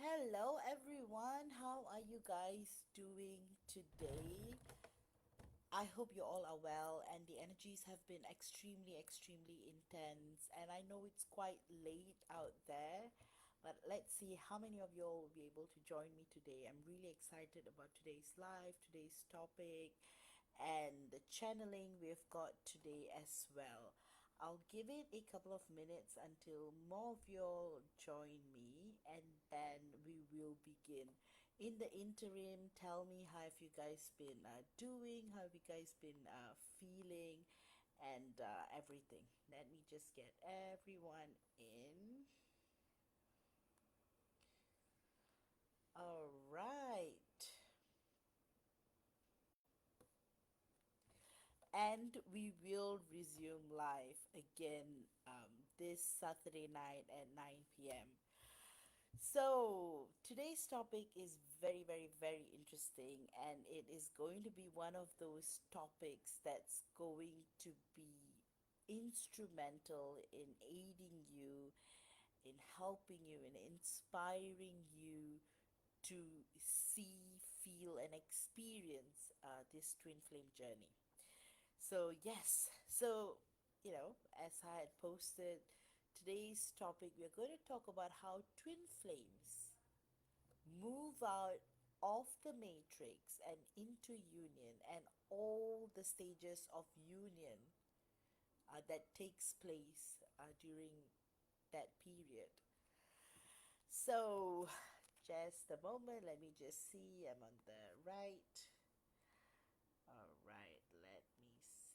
Hello, everyone. How are you guys doing today? I hope you all are well, and the energies have been extremely intense. And I know it's quite late out there, but let's see how many of you all will be able to join me today. I'm really excited about today's live, today's topic, and the channeling we've got today as well. I'll give it a couple of minutes until more of you all join me, and then we will begin. In the interim, tell me how have you guys been doing, how have you guys been feeling, and everything. Let me just get everyone in. All right. And we will resume live again this Saturday night at 9 p.m. So, today's topic is very interesting, and it is going to be one of those topics that's going to be instrumental in aiding you, in helping you, in inspiring you to see, feel, and experience this twin flame journey. So, yes, as I had posted today's topic, we're going to talk about how twin flames move out of the matrix and into union and all the stages of union that takes place during that period. So, just a moment, let me just see. I'm on the right. All right, let me see.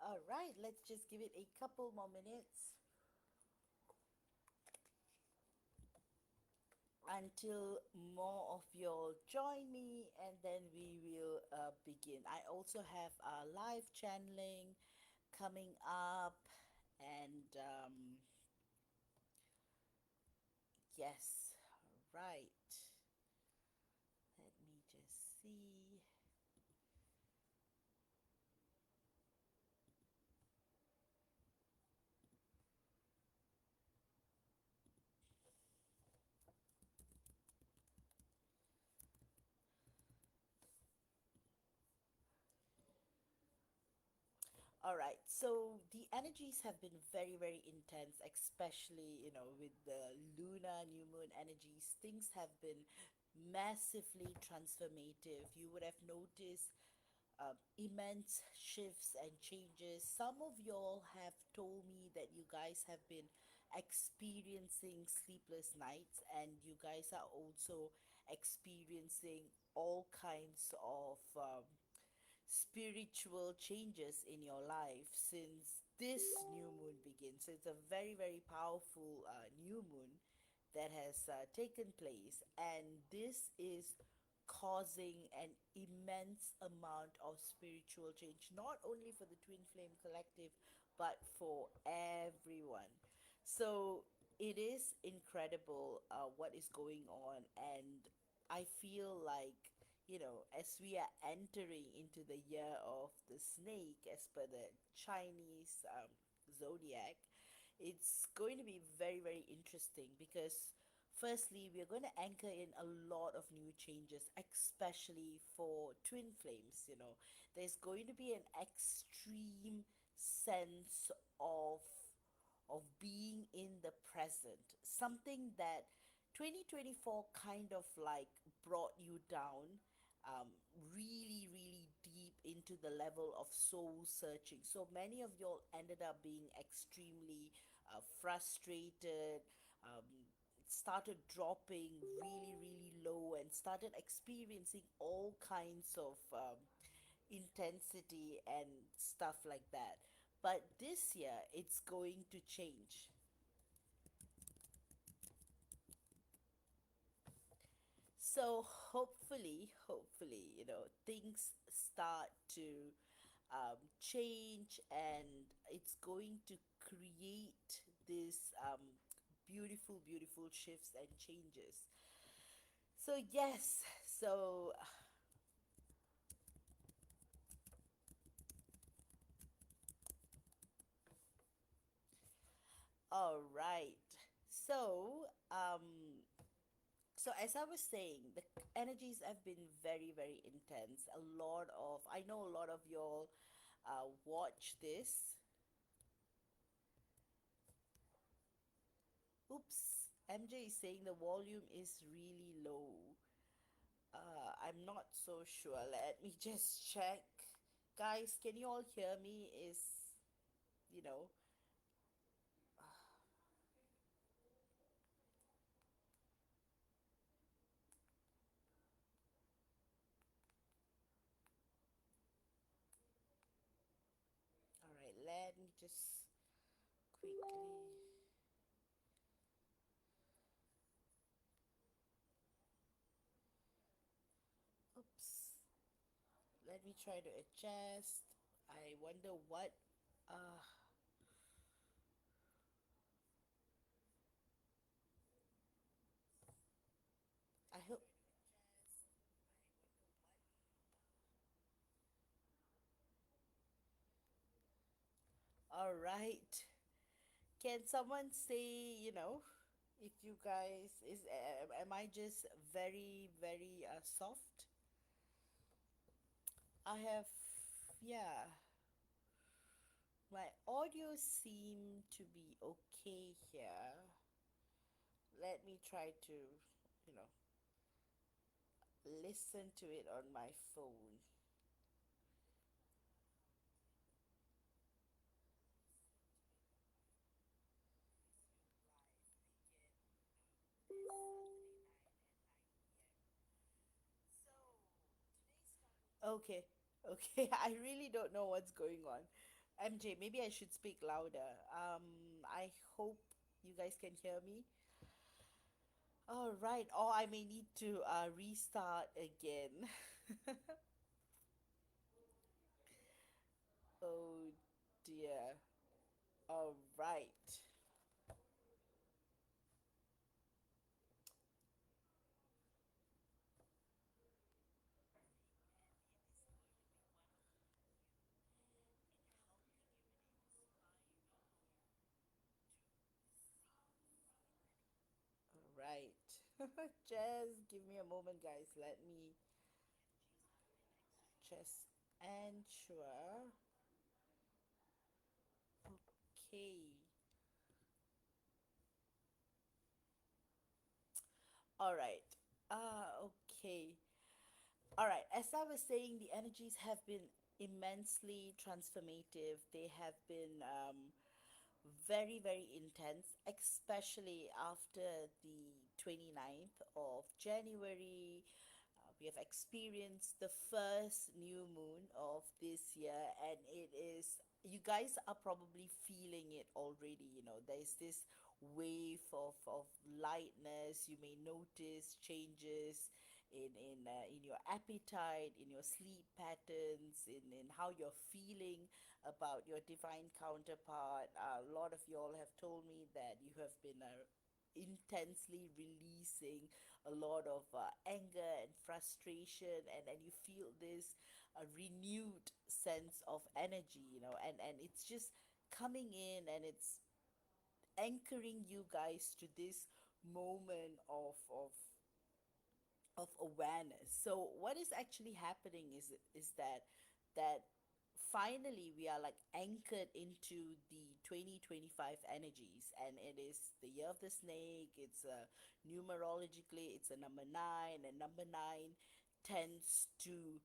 All right, let's just give it a couple more minutes until more of y'all join me, and then we will begin. I also have a live channeling coming up, and yes, right. Let me just see. All right, so the energies have been very intense, especially, with the lunar new moon energies. Things have been massively transformative. You would have noticed immense shifts and changes. Some of y'all have told me that you guys have been experiencing sleepless nights, and you guys are also experiencing all kinds of spiritual changes in your life since this new moon begins. So it's a very powerful new moon that has taken place, and this is causing an immense amount of spiritual change, not only for the Twin Flame Collective, but for everyone. So it is incredible what is going on, and I feel like, as we are entering into the year of the snake, as per the Chinese zodiac, it's going to be very interesting because firstly, we're going to anchor in a lot of new changes, especially for twin flames. There's going to be an extreme sense of being in the present, something that 2024 kind of like brought you down really, really deep into the level of soul searching. So many of y'all ended up being extremely frustrated, um, started dropping really, really low, and started experiencing all kinds of intensity and stuff like that. But this year, it's going to change. So hopefully, things start to change, and it's going to create this beautiful, beautiful shifts and changes. So yes, so all right. So so as I was saying, the energies have been very, very intense. I know a lot of y'all watch this. Oops, MJ is saying the volume is really low. I'm not so sure. Let me just check. Guys, can you all hear me? You know, all right, let me just quickly. Oops. Let me try to adjust. I wonder what. Uh, I hope. All right. Can someone say, if you guys am I just very, very soft? I have, yeah, my audio seem to be okay here. Let me try to, you know, listen to it on my phone. Okay, okay. I really don't know what's going on. MJ, maybe I should speak louder. I hope you guys can hear me. All right. Or I may need to restart again. Oh dear. All right. All right. Just give me a moment, guys. Let me just ensure. Okay. All right. Okay. All right. As I was saying, the energies have been immensely transformative. They have been very, very intense, especially after the 29th of January. We have experienced the first new moon of this year, and it is, you guys are probably feeling it already. There's this wave of lightness. You may notice changes in your appetite, in your sleep patterns, in how you're feeling about your divine counterpart. A lot of y'all have told me that you have been intensely releasing a lot of anger and frustration, and you feel this renewed sense of energy, and it's just coming in, and it's anchoring you guys to this moment of awareness. So what is actually happening is that finally we are like anchored into the 2025 energies, and it is the year of the snake. It's numerologically, it's a number 9, and number 9 tends to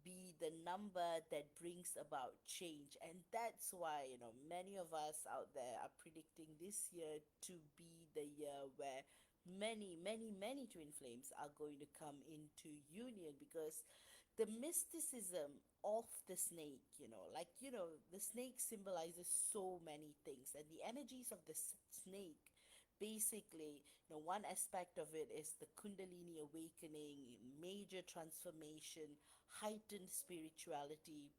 be the number that brings about change. And that's why, many of us out there are predicting this year to be the year where many, many, many twin flames are going to come into union, because the mysticism of the snake, the snake symbolizes so many things, and the energies of the snake, basically, one aspect of it is the Kundalini awakening, major transformation, heightened spirituality,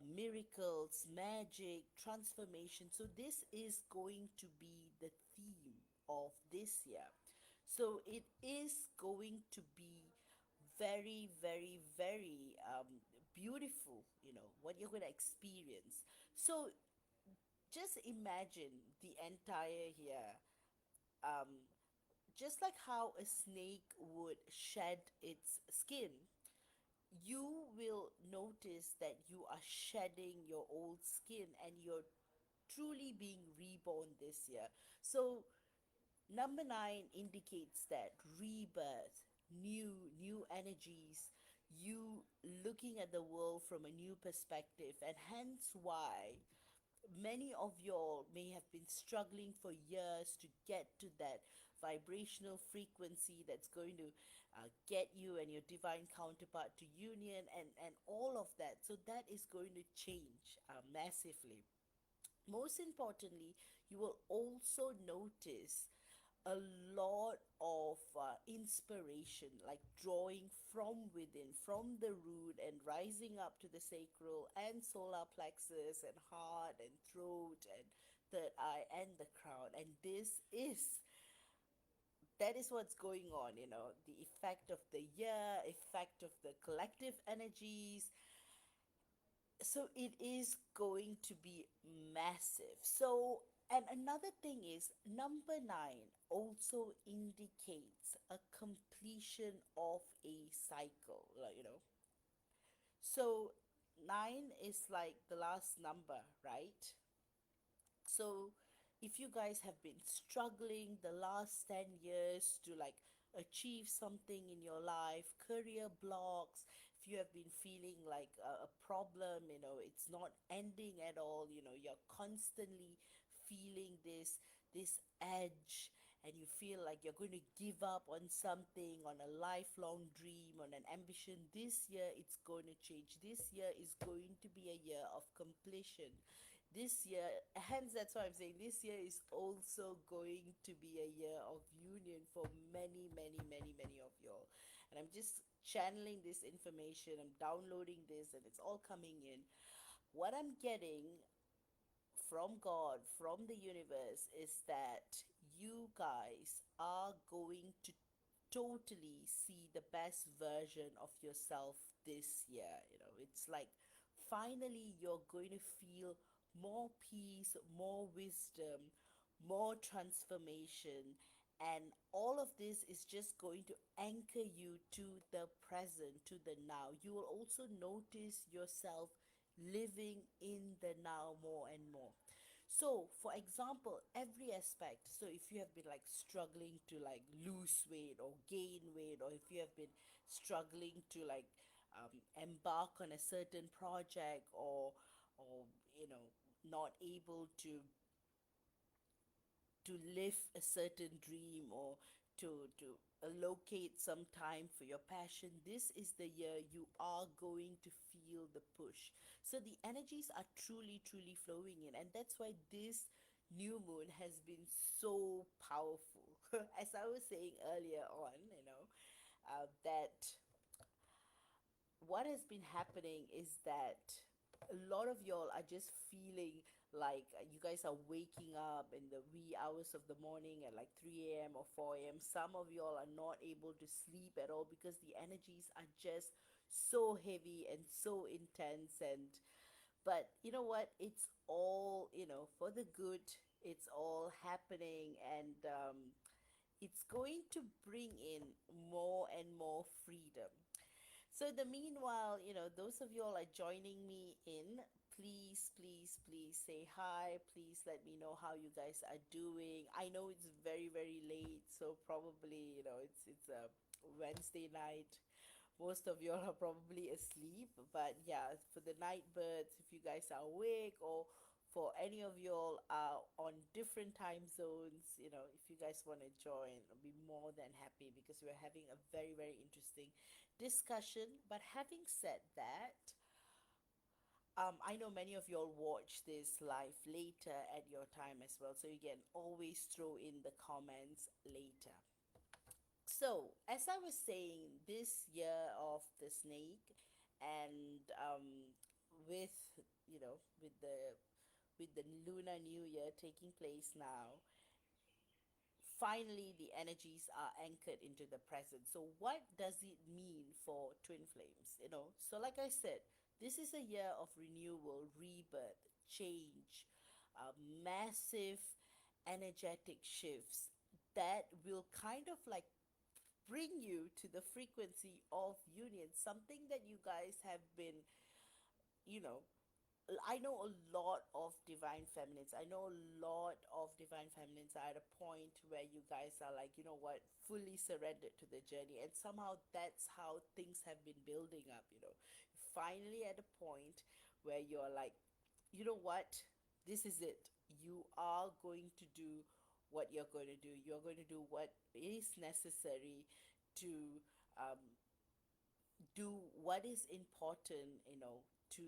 miracles, magic, transformation. So this is going to be the theme of this year. So it is going to be very, very, very beautiful, what you're going to experience. So just imagine the entire year, um, just like how a snake would shed its skin, you will notice that you are shedding your old skin and you're truly being reborn this year. So number 9 indicates that rebirth, new energies, you looking at the world from a new perspective, and hence why many of y'all may have been struggling for years to get to that vibrational frequency that's going to get you and your divine counterpart to union, and all of that. So that is going to change massively. Most importantly, you will also notice a lot of inspiration, like drawing from within, from the root, and rising up to the sacral and solar plexus and heart and throat and third eye and the crown. And that is what's going on, the effect of the year, effect of the collective energies. So it is going to be massive. So, and another thing is, number 9 also indicates a completion of a cycle, so 9 is like the last number, right? So if you guys have been struggling the last 10 years to like achieve something in your life, career blocks, if you have been feeling like a problem, it's not ending at all, you're constantly feeling this edge, and you feel like you're going to give up on something, on a lifelong dream, on an ambition, this year it's going to change. This year is going to be a year of completion. This year, hence that's why I'm saying this year is also going to be a year of union for many, many, many, many of y'all. And I'm just channeling this information, I'm downloading this, and it's all coming in. What I'm getting from God, from the universe, is that you guys are going to totally see the best version of yourself this year. It's like finally you're going to feel more peace, more wisdom, more transformation, and all of this is just going to anchor you to the present, to the now. You will also notice yourself living in the now more and more. So, for example, every aspect. So, if you have been like struggling to like lose weight or gain weight, or if you have been struggling to like embark on a certain project, or not able to live a certain dream, or to allocate some time for your passion, this is the year you are going to feel the push. So the energies are truly, truly flowing in, and that's why this new moon has been so powerful. As I was saying earlier on, that what has been happening is that a lot of y'all are just feeling like you guys are waking up in the wee hours of the morning at like 3 a.m. or 4 a.m. Some of y'all are not able to sleep at all because the energies are just so heavy and so intense. And but you know what, it's all for the good. It's all happening, and it's going to bring in more and more freedom. So the meanwhile, those of you all are joining me in, please, please, please say hi. Please let me know how you guys are doing. I know it's very, very late, so probably, it's a Wednesday night. Most of y'all are probably asleep, but yeah, for the night birds, if you guys are awake, or for any of y'all are on different time zones, if you guys want to join, I'll be more than happy, because we're having a very, very interesting discussion. But having said that, I know many of y'all watch this live later at your time as well, so you can always throw in the comments later. So, as I was saying, this year of the snake, and with with the Lunar New Year taking place now, finally the energies are anchored into the present. So what does it mean for twin flames? So like I said, this is a year of renewal, rebirth, change, massive energetic shifts that will kind of like bring you to the frequency of union, something that you guys have been, you know I know a lot of divine feminines. I know a lot of divine feminines are at a point where you guys are like, you know what, fully surrendered to the journey. And somehow that's how things have been building up. Finally at a point where you're like, you know what, this is it. You are going to do what you're going to do. You're going to do what is necessary to um, do what is important, to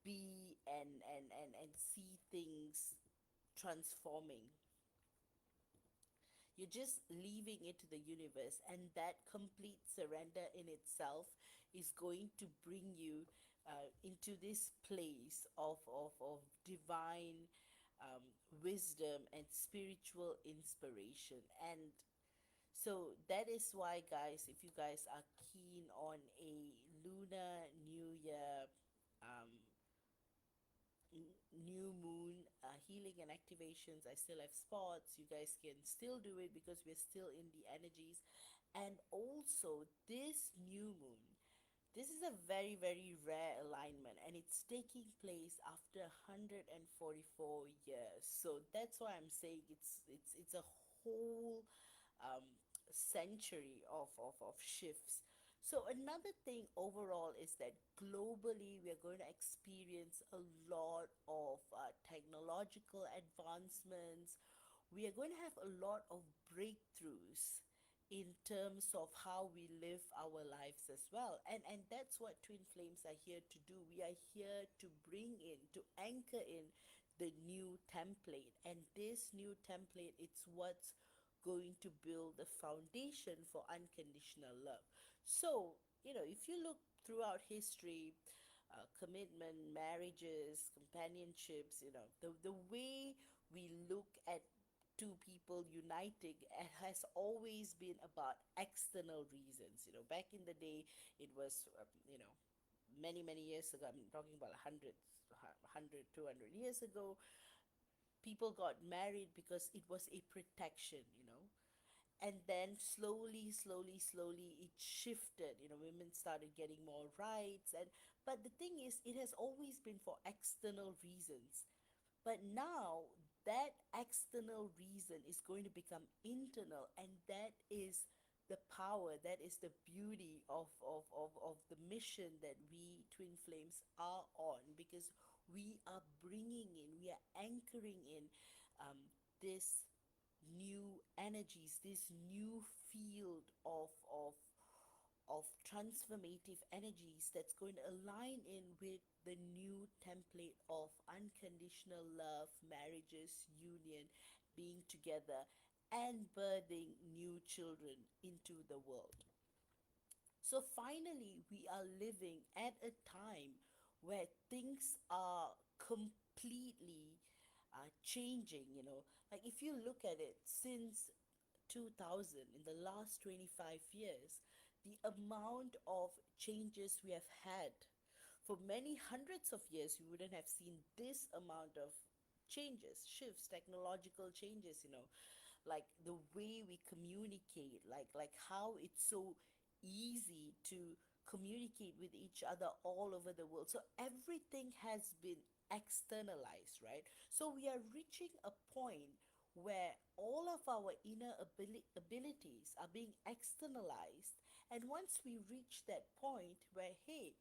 be and see things transforming. You're just leaving it to the universe, and that complete surrender in itself is going to bring you into this place of divine wisdom and spiritual inspiration. And so that is why, guys, if you guys are keen on a Lunar New Year, um, new moon healing and activations, I still have spots. You guys can still do it because we're still in the energies. And also, this new moon, this is a very, very rare alignment, and it's taking place after 144 years. So that's why I'm saying it's a whole um, century of shifts. So another thing overall is that globally we're going to experience a lot of technological advancements. We are going to have a lot of breakthroughs in terms of how we live our lives as well. And that's what Twin Flames are here to do. We are here to bring in, to anchor in the new template. And this new template, it's what's going to build the foundation for unconditional love. So, if you look throughout history, commitment, marriages, companionships, the way we look at two people uniting has always been about external reasons. Back in the day, it was, many, many years ago, I'm talking about hundreds, 100, 200 years ago, people got married because it was a protection. And then slowly, slowly, slowly it shifted. Women started getting more rights. But the thing is, it has always been for external reasons. But now that external reason is going to become internal, and that is the power, that is the beauty of the mission that we Twin Flames are on, because we are bringing in, we are anchoring in this new energies, this new field of transformative energies that's going to align in with the new template of unconditional love, marriages, union, being together, and birthing new children into the world. So finally, we are living at a time where things are completely changing. Like if you look at it, since 2000, in the last 25 years, the amount of changes we have had, for many hundreds of years, we wouldn't have seen this amount of changes, shifts, technological changes, like the way we communicate, like how it's so easy to communicate with each other all over the world. So everything has been externalized, right? So we are reaching a point where all of our inner abilities are being externalized. And once we reach that point where, hey,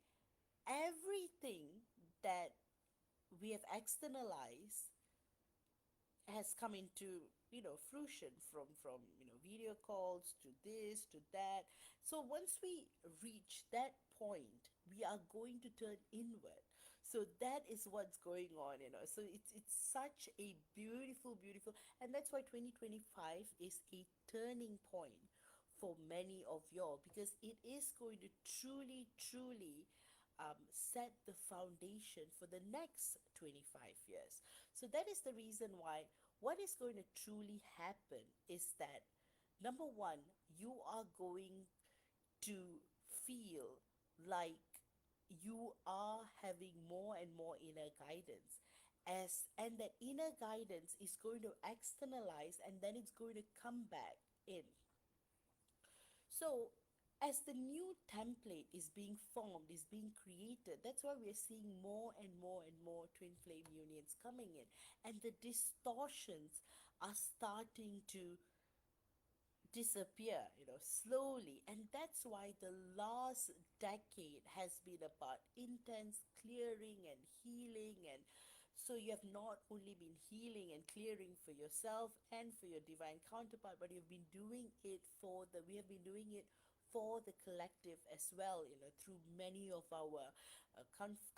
everything that we have externalized has come into, fruition, from video calls to this to that. So once we reach that point, we are going to turn inward. So that is what's going on. So it's such a beautiful, and that's why 2025 is a turning point for many of y'all, because it is going to truly set the foundation for the next 25 years. So that is the reason why what is going to truly happen is that, number one, you are going to feel like you are having more and more inner guidance, and that inner guidance is going to externalize, and then it's going to come back in. So, as the new template is being formed, is being created, that's why we're seeing more and more and more twin flame unions coming in. And the distortions are starting to disappear, slowly. And that's why the last decade has been about intense clearing and healing. And so you have not only been healing and clearing for yourself and for your divine counterpart, but we have been doing it for the collective as well, through many of our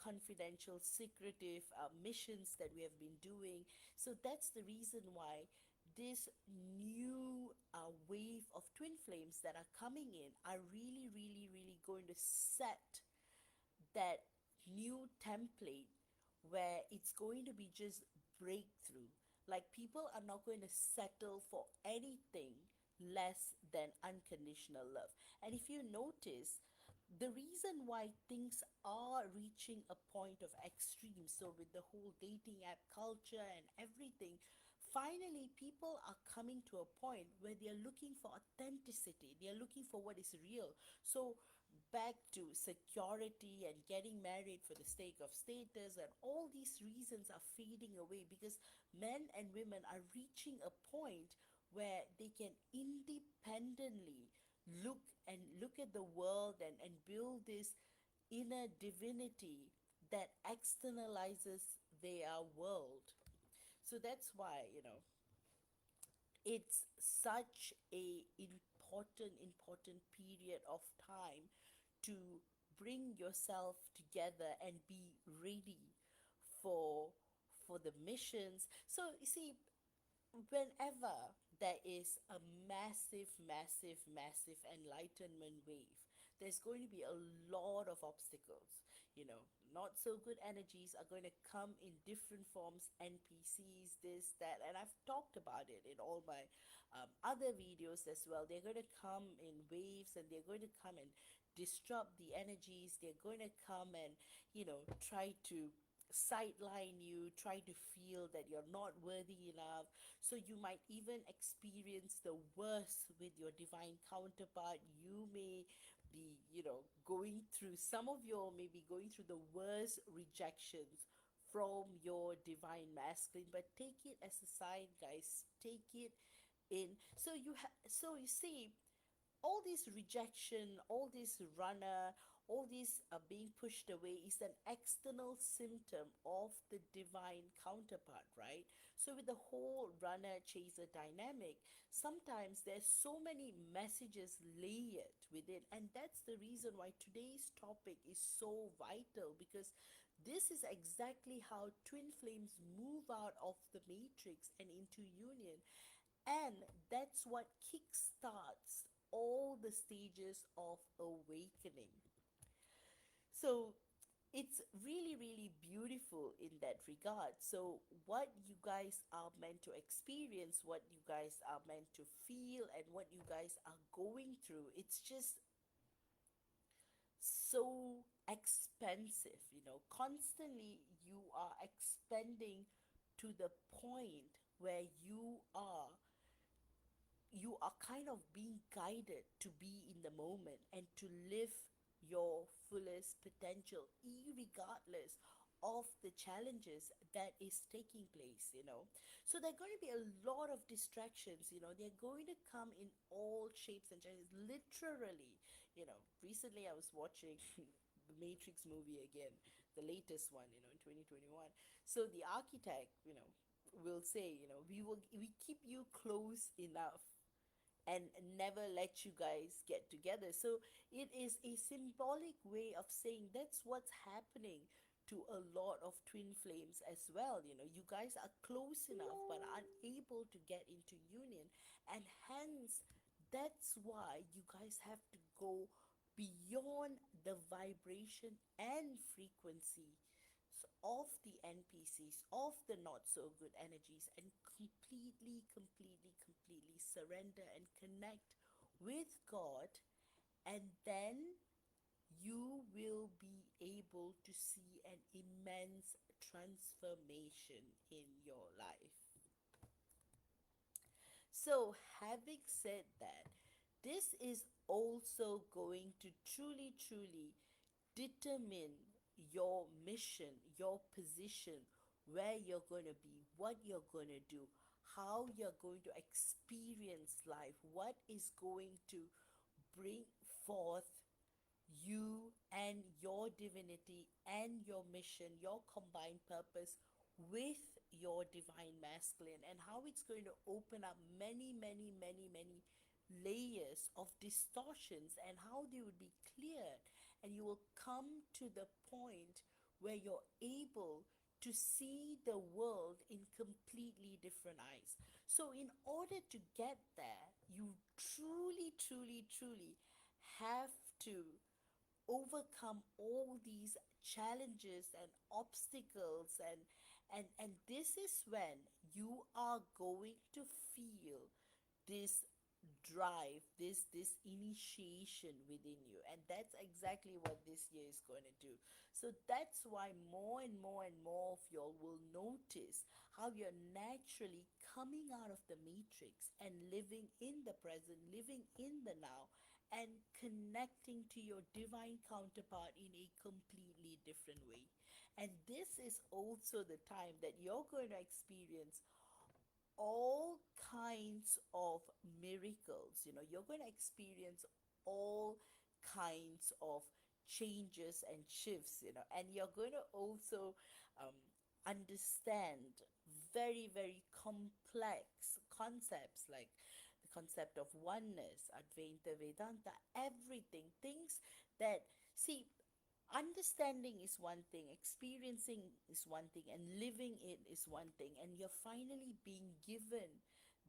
confidential, secretive missions that we have been doing. So that's the reason why this new wave of twin flames that are coming in are really going to set that new template where it's going to be just breakthrough. Like, people are not going to settle for anything less than unconditional love. And if you notice, the reason why things are reaching a point of extreme, so with the whole dating app culture and everything, finally people are coming to a point where they are looking for authenticity, they are looking for what is real. So back to security and getting married for the sake of status, and all these reasons are fading away, because men and women are reaching a point where they can independently look at the world, and build this inner divinity that externalizes their world. So that's why, it's such a important period of time to bring yourself together and be ready for for the missions. So you see, whenever there is a massive enlightenment wave, there's going to be a lot of obstacles. Not so good energies are going to come in different forms, NPCs, this, that, and I've talked about it in all my other videos as well. They're going to come in waves, and they're going to come and disrupt the energies. They're going to come and, try to sideline you, try to feel that you're not worthy enough. So you might even experience the worst with your divine counterpart. You may be, going through, some of you may be going through the worst rejections from your divine masculine. But take it as a sign, guys. Take it in. So you see, all this rejection, all this runner, all this being pushed away is an external symptom of the divine counterpart, right? So with the whole runner chaser dynamic, sometimes there's so many messages layered within, and that's the reason why today's topic is so vital, because this is exactly how twin flames move out of the matrix and into union. And that's what kickstarts all the stages of awakening. So it's really beautiful in that regard. So what you guys are meant to experience, what you guys are meant to feel, and what you guys are going through, it's just so expensive. Constantly you are expending to the point where you are kind of being guided to be in the moment and to live your fullest potential, irregardless of the challenges that is taking place, you know. So there are going to be a lot of distractions, you know. They're going to come in all shapes and sizes, literally. You know, recently I was watching the Matrix movie again, the latest one, you know, in 2021. So the architect, you know, will say, you know, we keep you close enough and never let you guys get together. So it is a symbolic way of saying that's what's happening to a lot of twin flames as well. You know, you guys are close enough but unable to get into union, and hence that's why you guys have to go beyond the vibration and frequency of the NPCs, of the not so good energies, and completely surrender and connect with God, and then you will be able to see an immense transformation in your life. So, having said that, this is also going to truly determine your mission, your position, where you're going to be, what you're going to do, how you're going to experience life, what is going to bring forth you and your divinity and your mission, your combined purpose with your divine masculine, and how it's going to open up many layers of distortions, and how they would be cleared, and you will come to the point where you're able to see the world in completely different eyes. So in order to get there, you truly have to overcome all these challenges and obstacles, and this is when you are going to feel this drive, this initiation within you, and that's exactly what this year is going to do. So that's why more and more of y'all will notice how you're naturally coming out of the matrix and living in the present, living in the now, and connecting to your divine counterpart in a completely different way. And this is also the time that you're going to experience all kinds of miracles. You know, you're going to experience all kinds of changes and shifts, you know, and you're going to also um, understand very complex concepts like the concept of oneness, Advaita Vedanta, everything, things that, see, understanding is one thing, experiencing is one thing, and living it is one thing, and you're finally being given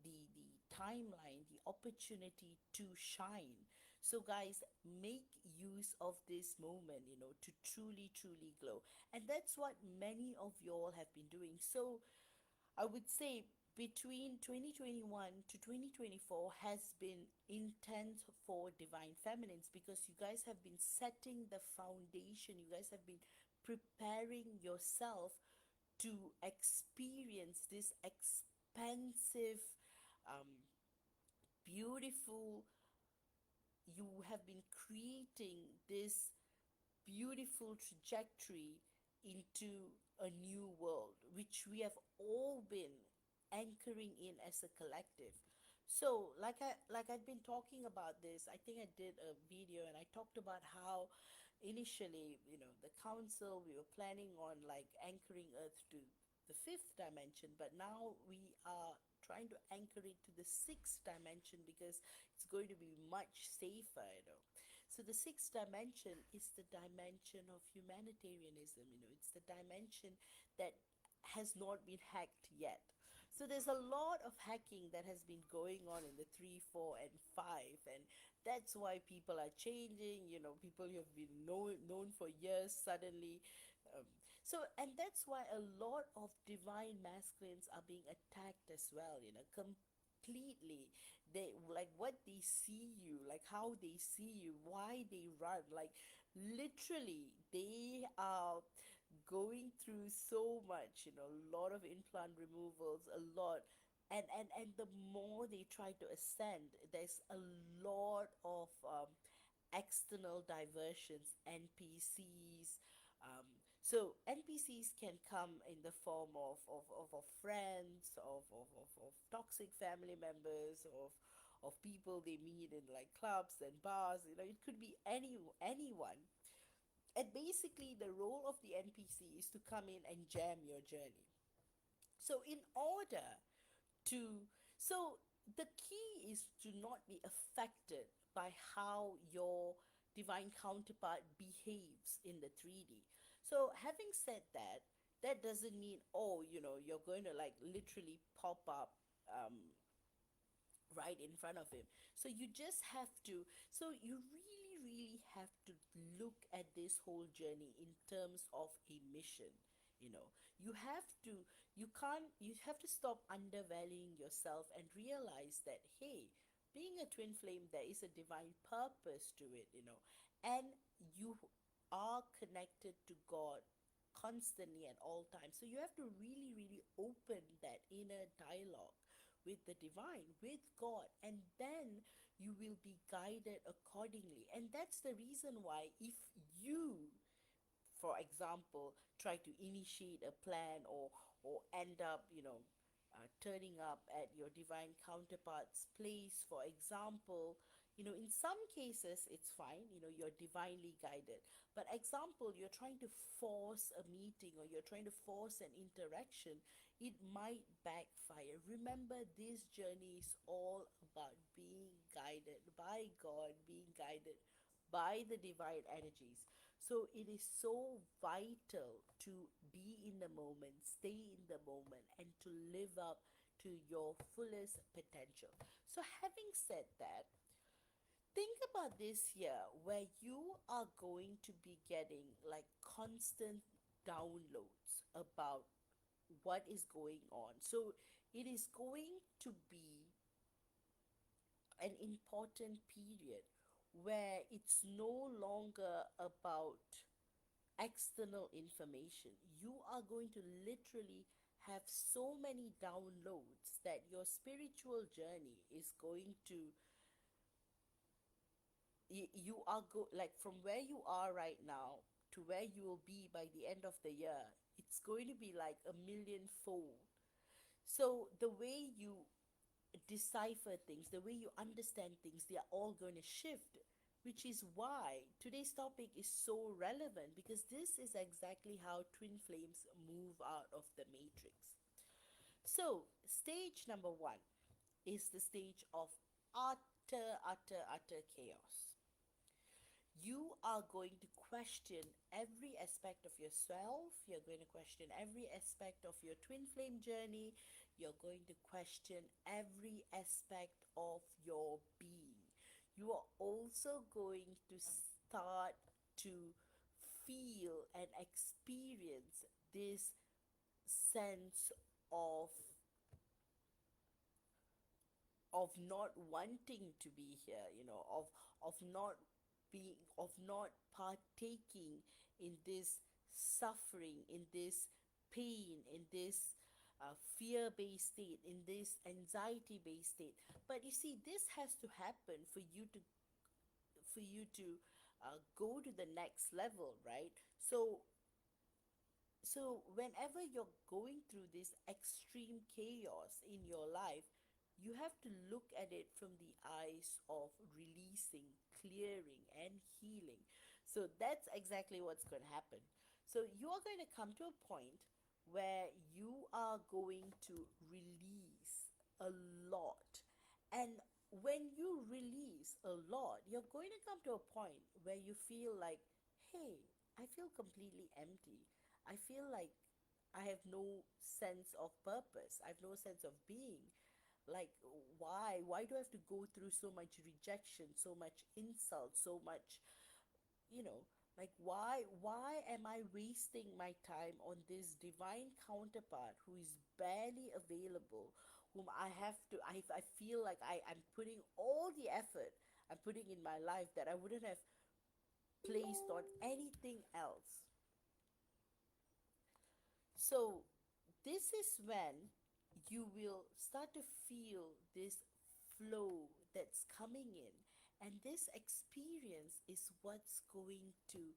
the timeline, the opportunity to shine. So guys, make use of this moment, you know, to truly glow. And that's what many of y'all have been doing. So I would say between 2021 to 2024 has been intense for divine feminines, because you guys have been setting the foundation, you guys have been preparing yourself to experience this expansive, um, beautiful, you have been creating this beautiful trajectory into a new world, which we have all been anchoring in as a collective. So, like I've been talking about this, I think I did a video and I talked about how initially, you know, the council, we were planning on like anchoring Earth to the fifth dimension, but now we are trying to anchor it to the sixth dimension because it's going to be much safer, you know. So the sixth dimension is the dimension of humanitarianism, you know, it's the dimension that has not been hacked yet. So there's a lot of hacking that has been going on in the 3, 4, and 5, and that's why people are changing. You know, people who have been known for years suddenly. Um, so, and that's why a lot of divine masculines are being attacked as well. You know, completely. They like what they see you, like how they see you, why they run. Like literally, they are going through so much, you know, a lot of implant removals, a lot, and the more they try to ascend, there's a lot of external diversions, NPCs. So NPCs can come in the form of friends, of toxic family members, of people they meet in like clubs and bars. You know, it could be anyone. And basically, the role of the NPC is to come in and jam your journey. So, in order to, so the key is to not be affected by how your divine counterpart behaves in the 3D. So, having said that, that doesn't mean, oh, you know, you're going to like literally pop up right in front of him. So you just have to, so you really, really have to look at this whole journey in terms of a mission. You know, you have to, you can't, you have to stop undervaluing yourself and realize that, hey, being a twin flame, there is a divine purpose to it, you know, and you are connected to God constantly at all times. So you have to really, really open that inner dialogue with the divine, with God, and then you will be guided accordingly. And that's the reason why, if you, for example, try to initiate a plan, or end up, you know, turning up at your divine counterpart's place, for example, you know, in some cases it's fine, you know, you're divinely guided. But example, you're trying to force a meeting, or you're trying to force an interaction, it might backfire. Remember, this journey is all about being guided by God, being guided by the divine energies. So it is so vital to be in the moment, stay in the moment, and to live up to your fullest potential. So, having said that, think about this year where you are going to be getting like constant downloads about what is going on. So, it is going to be an important period where it's no longer about external information. You are going to literally have so many downloads that your spiritual journey is going to, you are like from where you are right now to where you will be by the end of the year, it's going to be like a million fold. So the way you decipher things, the way you understand things, they are all going to shift. Which is why today's topic is so relevant, because this is exactly how twin flames move out of the matrix. So, stage number one is the stage of utter chaos. You are going to question every aspect of yourself. You're going to question every aspect of your twin flame journey. You're going to question every aspect of your being. You are also going to start to feel and experience this sense of of not wanting to be here, you know, of not being, of not partaking in this suffering, in this pain, in this fear-based state, in this anxiety-based state. But you see, this has to happen for you to, go to the next level, right? So whenever you're going through this extreme chaos in your life, you have to look at it from the eyes of releasing, clearing, and healing. So that's exactly what's going to happen. So you are going to come to a point where you are going to release a lot. And when you release a lot, you're going to come to a point where you feel like, hey, I feel completely empty. I feel like I have no sense of purpose. I have no sense of being. Like, why do I have to go through so much rejection, so much insult, so much, you know, like, why am I wasting my time on this divine counterpart who is barely available, whom I have to, I feel like I'm putting all the effort I'm putting in my life that I wouldn't have placed on anything else. So this is when you will start to feel this flow that's coming in, And this experience is what's going to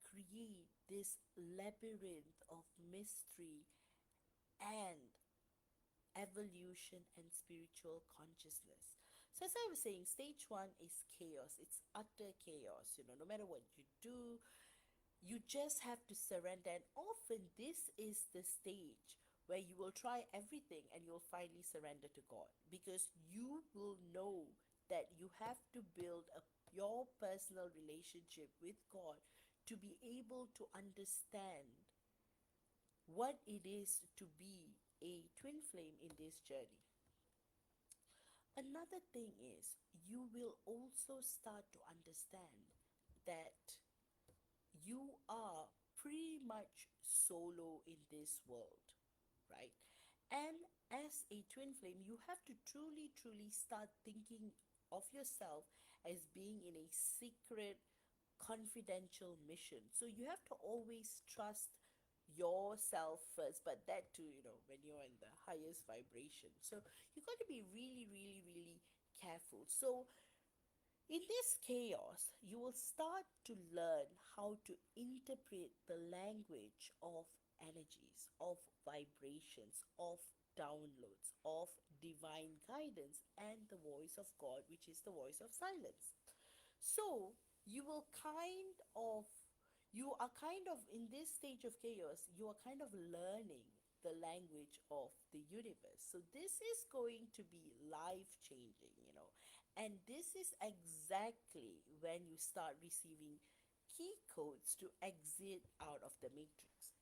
create this labyrinth of mystery and evolution and spiritual consciousness. So, as I was saying, stage one is chaos. It's utter chaos. No matter what you do, you just have to surrender. And often, this is the stage where you will try everything and you'll finally surrender to God, because you will know that you have to build your personal relationship with God to be able to understand what it is to be a twin flame in this journey. Another thing is, you will also start to understand that you are pretty much solo in this world, right? And as a twin flame, you have to truly, truly start thinking of yourself as being in a secret, confidential mission. So you have to always trust yourself first, but that too, when you're in the highest vibration. So you got to be really, really, really careful. So in this chaos, you will start to learn how to interpret the language of energies, of vibrations, of downloads, of divine guidance, and the voice of God, which is the voice of silence. So you will you are kind of in this stage of chaos, you are kind of learning the language of the universe. So this is going to be life changing. And this is exactly when you start receiving key codes to exit out of the matrix.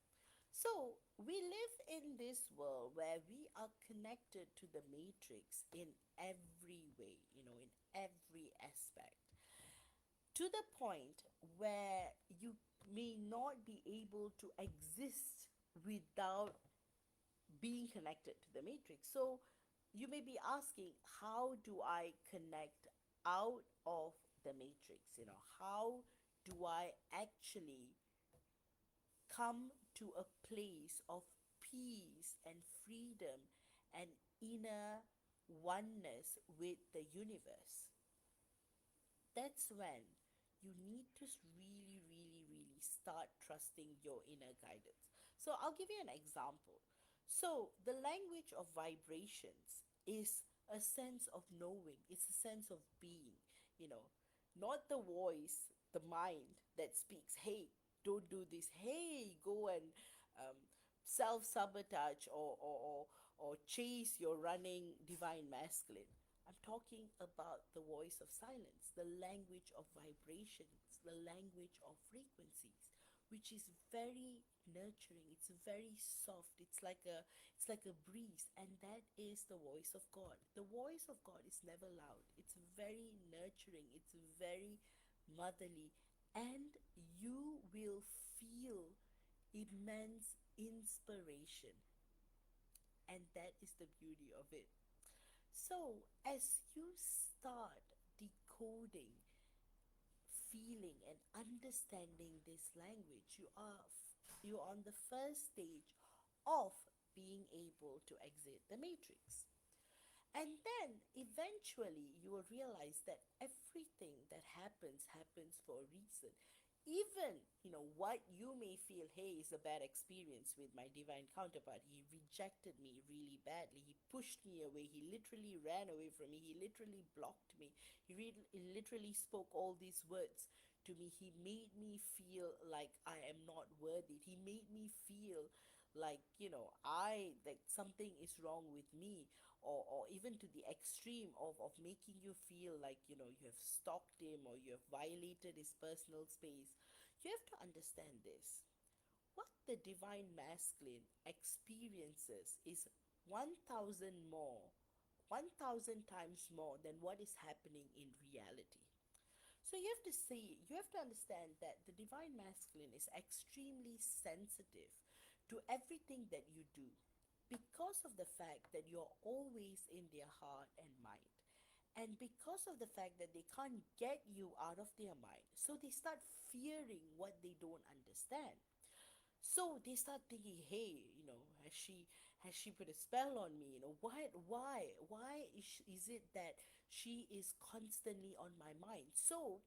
So, we live in this world where we are connected to the matrix in every way, in every aspect, to the point where you may not be able to exist without being connected to the matrix. So, you may be asking, how do I connect out of the matrix? How do I actually come to a place of peace and freedom and inner oneness with the universe? That's when you need to really, really, really start trusting your inner guidance. So, I'll give you an example. So, the language of vibrations is a sense of knowing, it's a sense of being, you know, not the voice, the mind that speaks, hey, don't do this, hey, go and um, self sabotage, or chase your running divine masculine. I'm talking about the voice of silence, the language of vibrations, the language of frequencies, which is very nurturing. It's very soft. It's like a breeze, and that is the voice of God. The voice of God is never loud. It's very nurturing. It's very motherly, and you will feel immense inspiration, and that is the beauty of it. So, as you start decoding, feeling, and understanding this language, you're on the first stage of being able to exit the matrix. And then eventually you will realize that everything that happens for a reason. Even, what you may feel, hey, is a bad experience with my divine counterpart. He rejected me really badly. He pushed me away. He literally ran away from me. He literally blocked me. He literally spoke all these words to me. He made me feel like I am not worthy. He made me feel like, like something is wrong with me, or even to the extreme of making you feel like, you have stalked him or you have violated his personal space. You have to understand this. What the divine masculine experiences is 1000 more, 1000 times more than what is happening in reality. So you have to understand that the divine masculine is extremely sensitive to everything that you do, because of the fact that you're always in their heart and mind. And because of the fact that they can't get you out of their mind, so they start fearing what they don't understand. So they start thinking, hey, has she Has she put a spell on me? Why is it that she is constantly on my mind? So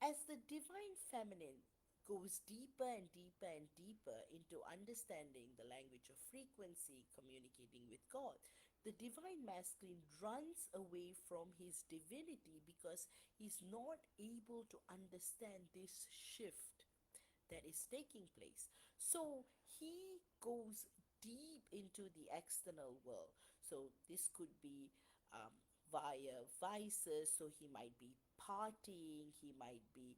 as the divine feminine goes deeper and deeper and deeper into understanding the language of frequency, communicating with God, the divine masculine runs away from his divinity because he's not able to understand this shift that is taking place. So he goes deep into the external world. So this could be via vices. So he might be partying. Uh, he might be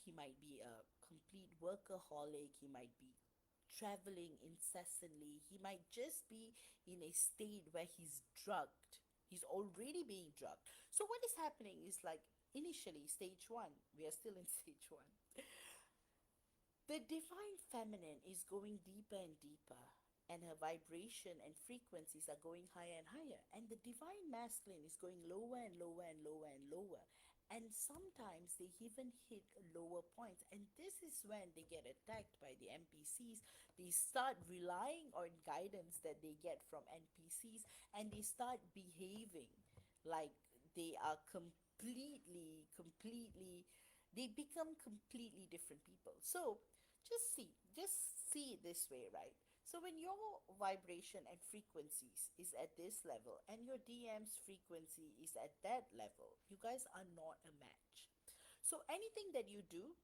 he might be a complete workaholic. He might be traveling incessantly. He might just be in a state where he's drugged. He's already being drugged. So what is happening is like initially stage one. We are still in stage one. The divine feminine is going deeper and deeper, and her vibration and frequencies are going higher and higher. And the divine masculine is going lower and lower and lower and lower. And sometimes they even hit lower points. And this is when they get attacked by the NPCs. They start relying on guidance that they get from NPCs, and they start behaving like they are they become completely different people. So just see it this way, right? So when your vibration and frequencies is at this level and your DM's frequency is at that level, you guys are not a match. So anything that you do,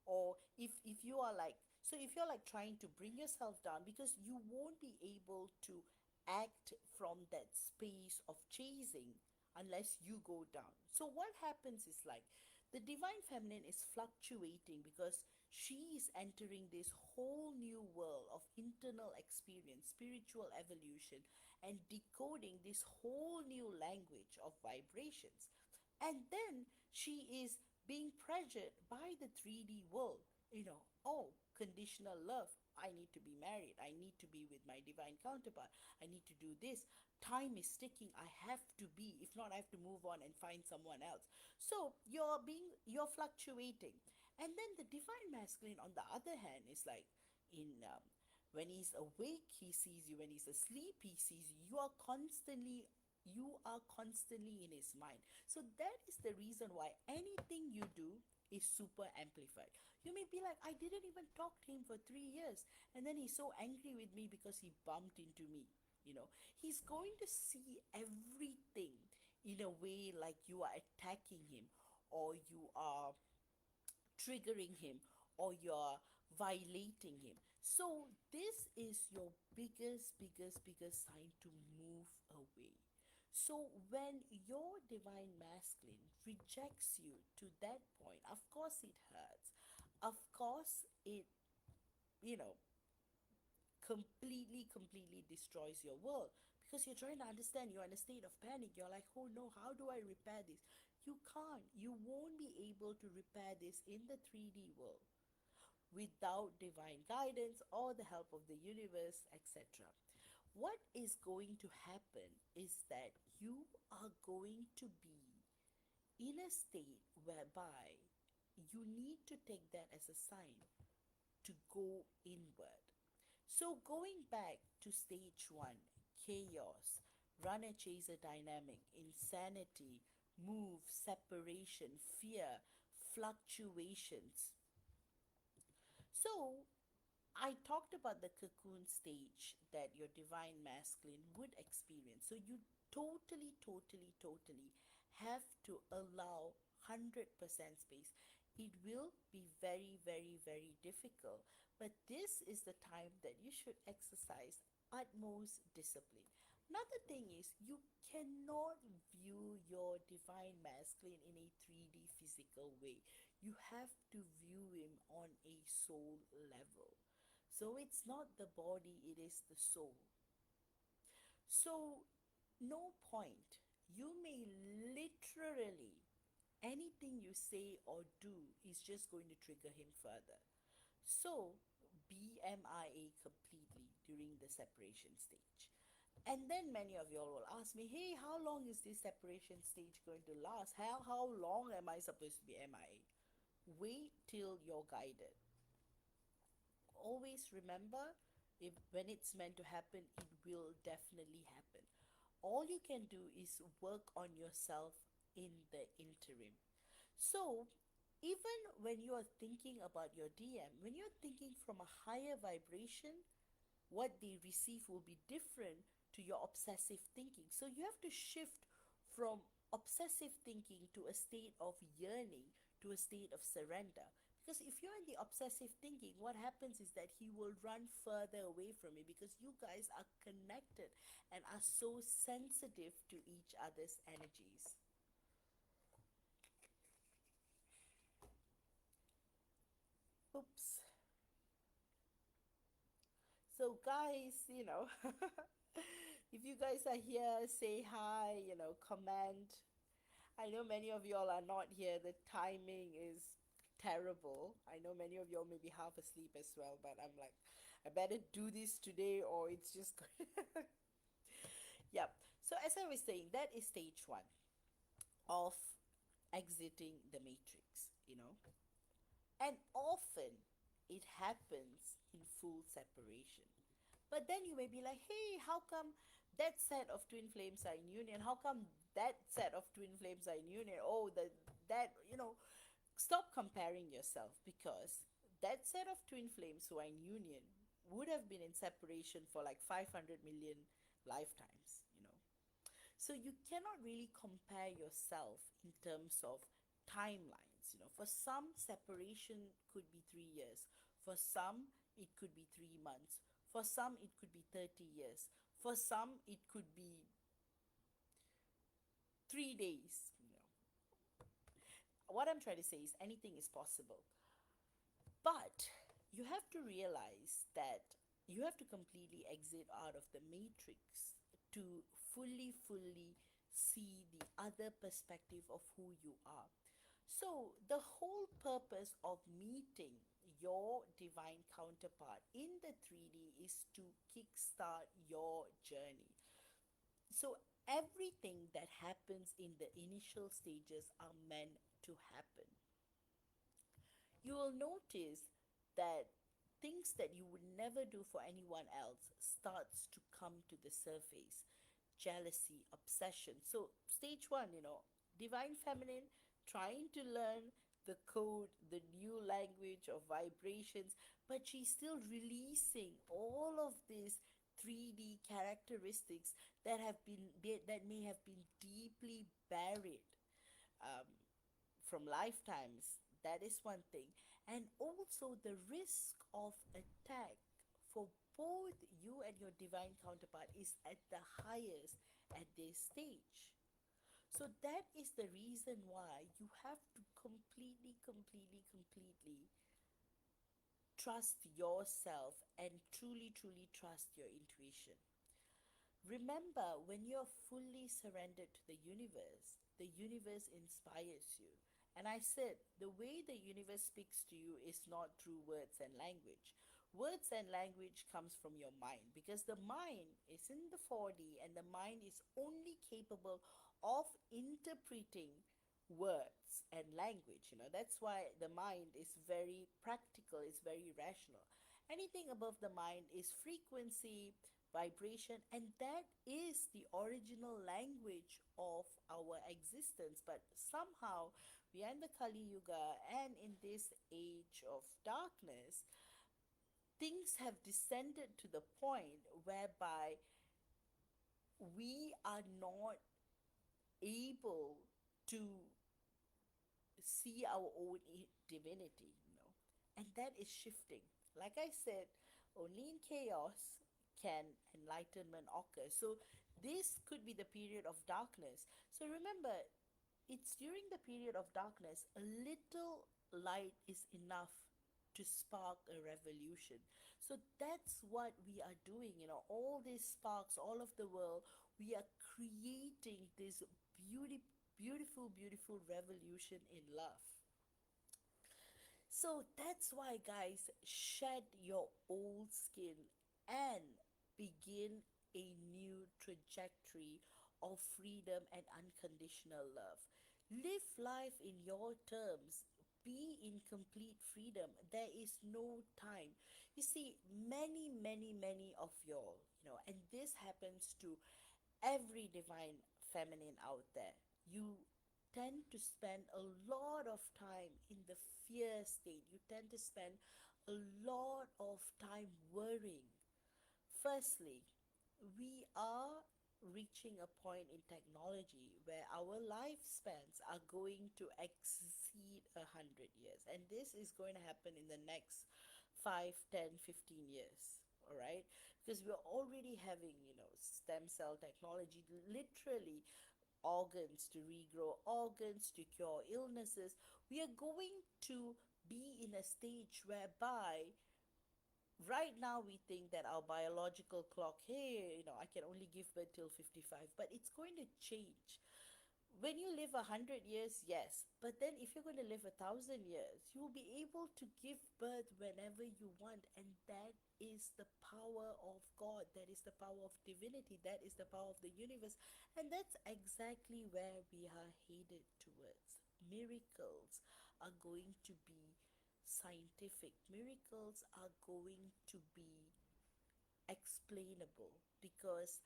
or if you are like, so if you're like trying to bring yourself down, because you won't be able to act from that space of chasing unless you go down. So what happens is like the divine feminine is fluctuating because she is entering this whole new world of internal experience, spiritual evolution, and decoding this whole new language of vibrations. And then she is being pressured by the 3D world. Oh, conditional love. I need to be married. I need to be with my divine counterpart. I need to do this. Time is ticking. I have to be. If not, I have to move on and find someone else. So you're fluctuating. And then the divine masculine, on the other hand, is like in when he's awake, he sees you. When he's asleep, he sees you. You are constantly in his mind. So that is the reason why anything you do is super amplified. You may be like, I didn't even talk to him for 3 years, and then he's so angry with me because he bumped into me. He's going to see everything in a way like you are attacking him, or you are triggering him, or you're violating him. So this is your biggest sign to move away. So when your divine masculine rejects you to that point, of course it hurts. Of course it, you know, completely destroys your world, because you're trying to understand. You're in a state of panic. You're like, oh no, how do I repair this? You can't. You won't be able to repair this in the 3D world without divine guidance or the help of the universe, etc. What is going to happen is that you are going to be in a state whereby you need to take that as a sign to go inward. So, going back to stage one, chaos, runner chaser dynamic, insanity, move, separation, fear, fluctuations. So, I talked about the cocoon stage that your divine masculine would experience. So you totally have to allow 100% space. It will be very difficult, but this is the time that you should exercise utmost discipline. Another thing is, you cannot view your divine masculine in a 3D physical way. You have to view him on a soul level. So it's not the body, it is the soul. So, no point. You may literally, anything you say or do is just going to trigger him further. So, BMIA completely during the separation stage. And then many of y'all will ask me, hey, how long is this separation stage going to last? How long am I supposed to be MIA? Wait till you're guided. always remember, if when it's meant to happen, it will definitely happen. All you can do is work on yourself in the interim. So, even when you are thinking about your DM, when you're thinking from a higher vibration, what they receive will be different to your obsessive thinking. So you have to shift from obsessive thinking to a state of yearning, to a state of surrender. Because if you're in the obsessive thinking, what happens is that he will run further away from you, because you guys are connected and are so sensitive to each other's energies. Oops. So, guys, if you guys are here, say hi, comment. I know many of y'all are not here. The timing is terrible. I know many of y'all may be half asleep as well, but I'm like, I better do this today or it's just going. Yep. So, as I was saying, that is stage one of exiting the matrix. And often it happens in full separation. But then you may be like, hey, how come that set of twin flames are in union? How come that set of twin flames are in union? Oh, stop comparing yourself, because that set of twin flames who are in union would have been in separation for like 500 million lifetimes. So you cannot really compare yourself in terms of timelines. For some, separation could be 3 years. For some, it could be 3 months. For some, it could be 30 years. For some, it could be 3 days. What I'm trying to say is anything is possible. But you have to realize that you have to completely exit out of the matrix to fully see the other perspective of who you are. So, the whole purpose of meeting your divine counterpart in the 3D is to kickstart your journey. So, everything that happens in the initial stages are meant to happen. You will notice that things that you would never do for anyone else starts to come to the surface. Jealousy, obsession. So stage one, divine feminine, trying to learn the code, the new language of vibrations, but she's still releasing all of these 3D characteristics that may have been deeply buried um, from lifetimes. That is one thing. And also the risk of attack for both you and your divine counterpart is at the highest at this stage. So that is the reason why you have to completely trust yourself and truly trust your intuition. Remember, when you're fully surrendered to the universe inspires you. And I said, the way the universe speaks to you is not through words and language. Words and language comes from your mind, because the mind is in the 4D and the mind is only capable of interpreting words and language. That's why the mind is very practical, it's very rational. Anything above the mind is frequency, vibration, and that is the original language of our existence. But somehow we are in the Kali Yuga, and in this age of darkness, things have descended to the point whereby we are not able to see our own divinity. And that is shifting. Like I said, only in chaos can enlightenment occur. So this could be the period of darkness. So remember, it's during the period of darkness, a little light is enough to spark a revolution. So that's what we are doing. All these sparks all of the world, we are creating this beauty, beautiful revolution in love. So that's why, guys, shed your old skin and begin a new trajectory of freedom and unconditional love. Live life in your terms. be in complete freedom. There is no time. You see, many of y'all, and this happens to every divine feminine out there. You tend to spend a lot of time in the fear state. You tend to spend a lot of time worrying. Firstly, we are reaching a point in technology where our lifespans are going to exceed 100 years, and this is going to happen in the next 5, 10, 15 years. All right, because we're already having, stem cell technology, literally organs to regrow organs, to cure illnesses. We are going to be in a stage whereby right now we think that our biological clock, hey, I can only give birth till 55, but it's going to change. When you live 100 years, yes, but then if you're going to live 1,000 years, you will be able to give birth whenever you want, and that is the power of God, that is the power of divinity, that is the power of the universe, and that's exactly where we are headed towards. Miracles are going to be scientific, miracles are going to be explainable, because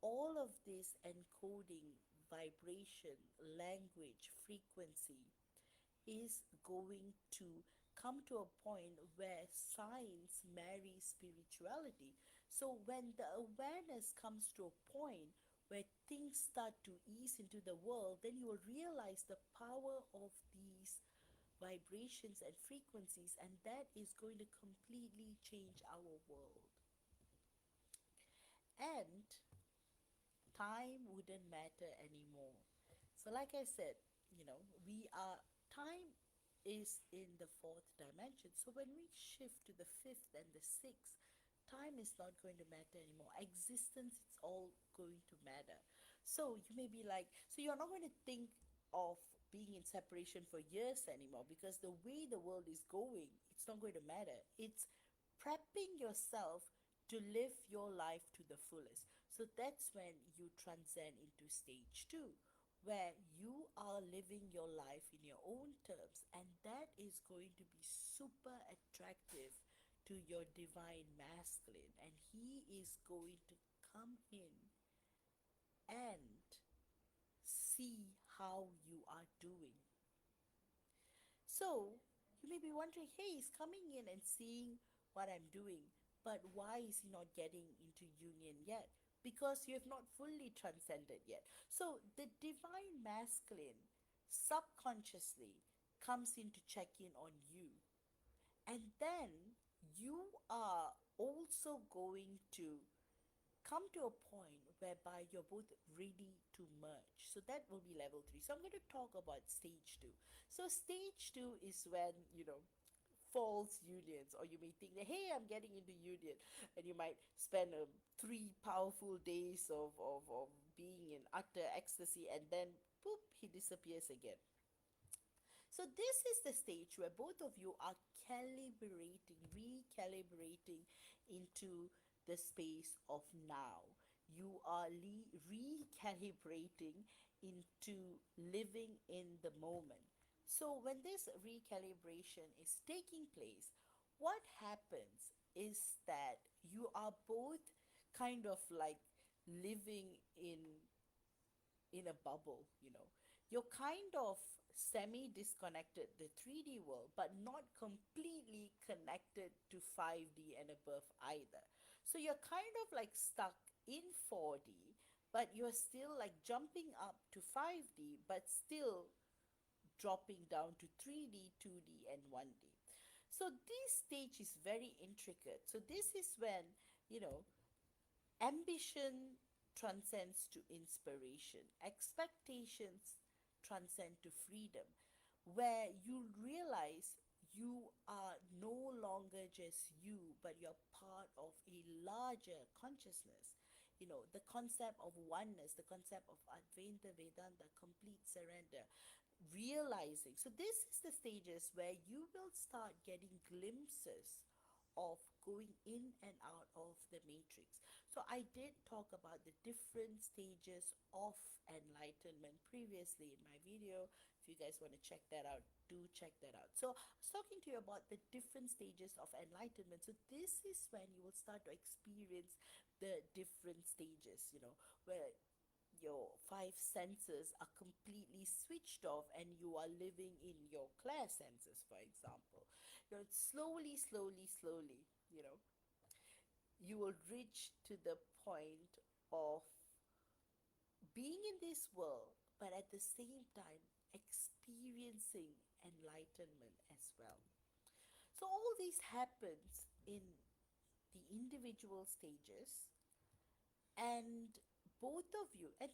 all of this encoding, vibration, language, frequency is going to come to a point where science marries spirituality. So when the awareness comes to a point where things start to ease into the world, then you will realize the power of these vibrations and frequencies, and that is going to completely change our world. And time wouldn't matter anymore. So, like I said, we are, time is in the fourth dimension. So, when we shift to the fifth and the sixth, time is not going to matter anymore. Existence is all going to matter. So, you may be like, so you're not going to think of being in separation for years anymore, because the way the world is going, it's not going to matter. It's prepping yourself to live your life to the fullest. So that's when you transcend into stage two, where you are living your life in your own terms, and that is going to be super attractive to your divine masculine, and he is going to come in and see how you are doing. So you may be wondering, hey, he's coming in and seeing what I'm doing, but why is he not getting into union yet? Because you have not fully transcended yet. So the divine masculine subconsciously comes in to check in on you. And then you are also going to come to a point whereby you're both ready to merge. So that will be level three. So I'm going to talk about stage two. So stage two is when, false unions, or you may think that, hey, I'm getting into union, and you might spend 3 powerful days of being in utter ecstasy, and then boop, he disappears again. So this is the stage where both of you are calibrating, recalibrating into the space of now. You are recalibrating into living in the moment. So when this recalibration is taking place, what happens is that you are both kind of like living in a bubble, you're kind of semi disconnected the 3D world, but not completely connected to 5D and above either. So you're kind of like stuck in 4D, but you're still like jumping up to 5D, but still dropping down to 3D, 2D, and 1D. So this stage is very intricate. So this is when, you know, ambition transcends to inspiration, expectations transcend to freedom, where you realize you are no longer just you, but you're part of a larger consciousness. The concept of oneness, the concept of Advaita Vedanta, complete surrender, realizing. So, this is the stages where you will start getting glimpses of going in and out of the matrix. So I did talk about the different stages of enlightenment previously in my video. If you guys want to check that out, do check that out. So I was talking to you about the different stages of enlightenment. So this is when you will start to experience the different stages, where your five senses are completely switched off and you are living in your clair senses, for example. Slowly, slowly, slowly, you will reach to the point of being in this world, but at the same time experiencing enlightenment as well. So all this happens in the individual stages, and both of you, and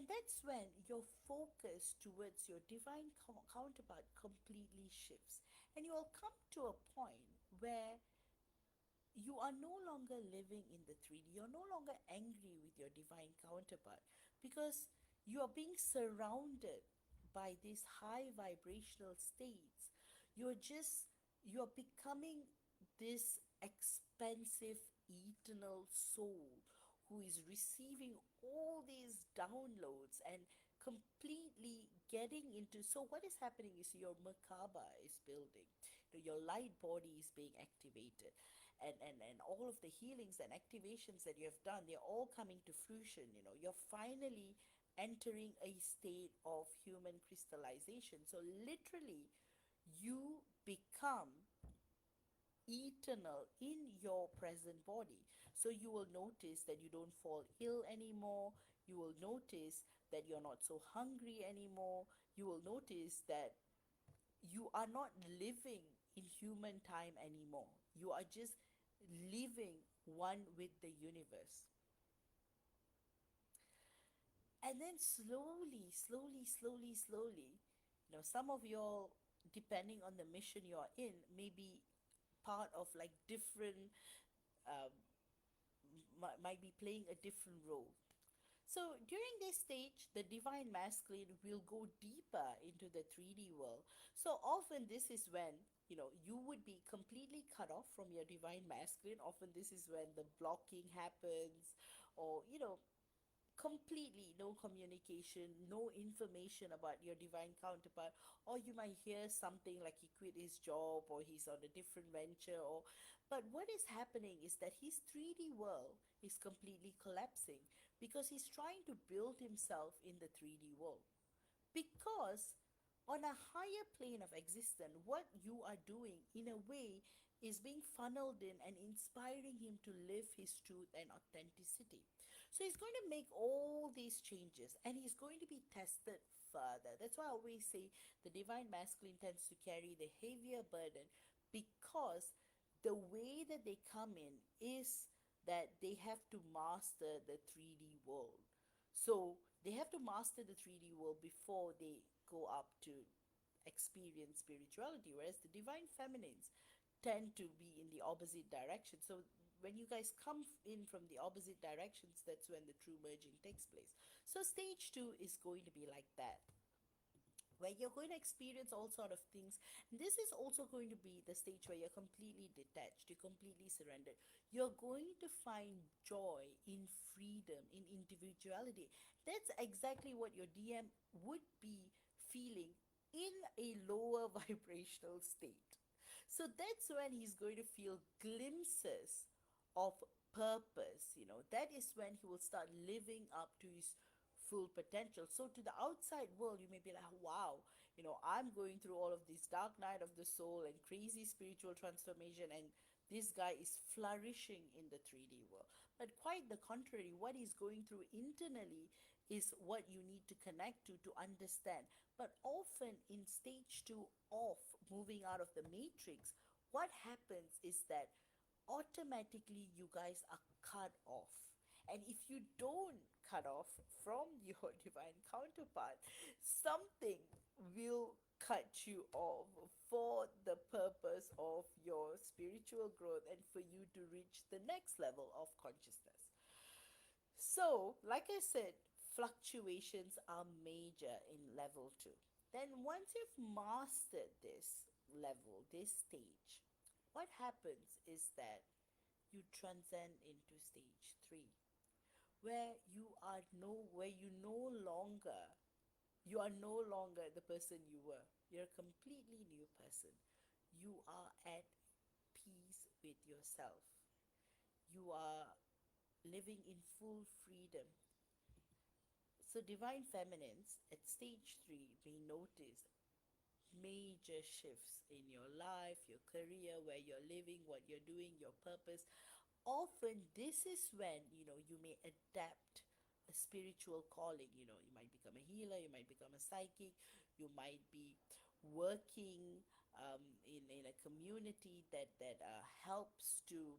that's when your focus towards your divine counterpart completely shifts, and you will come to a point where you are no longer living in the 3D. You're no longer angry with your divine counterpart because you are being surrounded by these high vibrational states. You're becoming this expensive eternal soul who is receiving all these downloads and completely getting into. So what is happening is your Merkaba is building. Your light body is being activated, and all of the healings and activations that you have done, they're all coming to fruition. You're finally entering a state of human crystallization. So literally you become eternal in your present body. So you will notice that you don't fall ill anymore. You will notice that you're not so hungry anymore. You will notice that you are not living in human time anymore. You are just living one with the universe. And then slowly, slowly, slowly, slowly, some of your, depending on the mission you're in, may be part of like different, um, might be playing a different role. So during this stage, the divine masculine will go deeper into the 3D world. So often this is when, you would be completely cut off from your divine masculine. Often this is when the blocking happens, or, completely no communication, no information about your divine counterpart, or you might hear something like he quit his job or he's on a different venture, or but what is happening is that his 3D world is completely collapsing because he's trying to build himself in the 3D world. Because on a higher plane of existence, what you are doing in a way is being funneled in and inspiring him to live his truth and authenticity. So he's going to make all these changes and he's going to be tested further. That's why I always say the divine masculine tends to carry the heavier burden, because the way that they come in is that they have to master the 3D world. So they have to master the 3D world before they go up to experience spirituality, whereas the divine feminines tend to be in the opposite direction. So when you guys come in from the opposite directions, that's when the true merging takes place. So stage 2 is going to be like that, where you're going to experience all sort of things. This is also going to be the stage where you're completely detached, you're completely surrendered. You're going to find joy in freedom, in individuality. That's exactly what your DM would be feeling in a lower vibrational state. So that's when he's going to feel glimpses of purpose. That is when he will start living up to his full potential. So to the outside world, you may be like, wow, I'm going through all of this dark night of the soul and crazy spiritual transformation, and this guy is flourishing in the 3D world. But quite the contrary, what he's going through internally is what you need to connect to understand. But often in stage 2 of moving out of the matrix, what happens is that automatically you guys are cut off. And if you don't cut off from your divine counterpart, something will cut you off for the purpose of your spiritual growth and for you to reach the next level of consciousness. So, like I said, fluctuations are major in level 2. Then, once you've mastered this level, this stage, what happens is that you transcend into stage 3, where you no longer You are no longer the person you were. You're a completely new person. You are at peace with yourself. You are living in full freedom. So, divine feminines at stage 3 may notice major shifts in your life, your career, where you're living, what you're doing, your purpose. Often, this is when you may adapt a spiritual calling. You might become a healer, you might become a psychic, you might be working in a community that helps to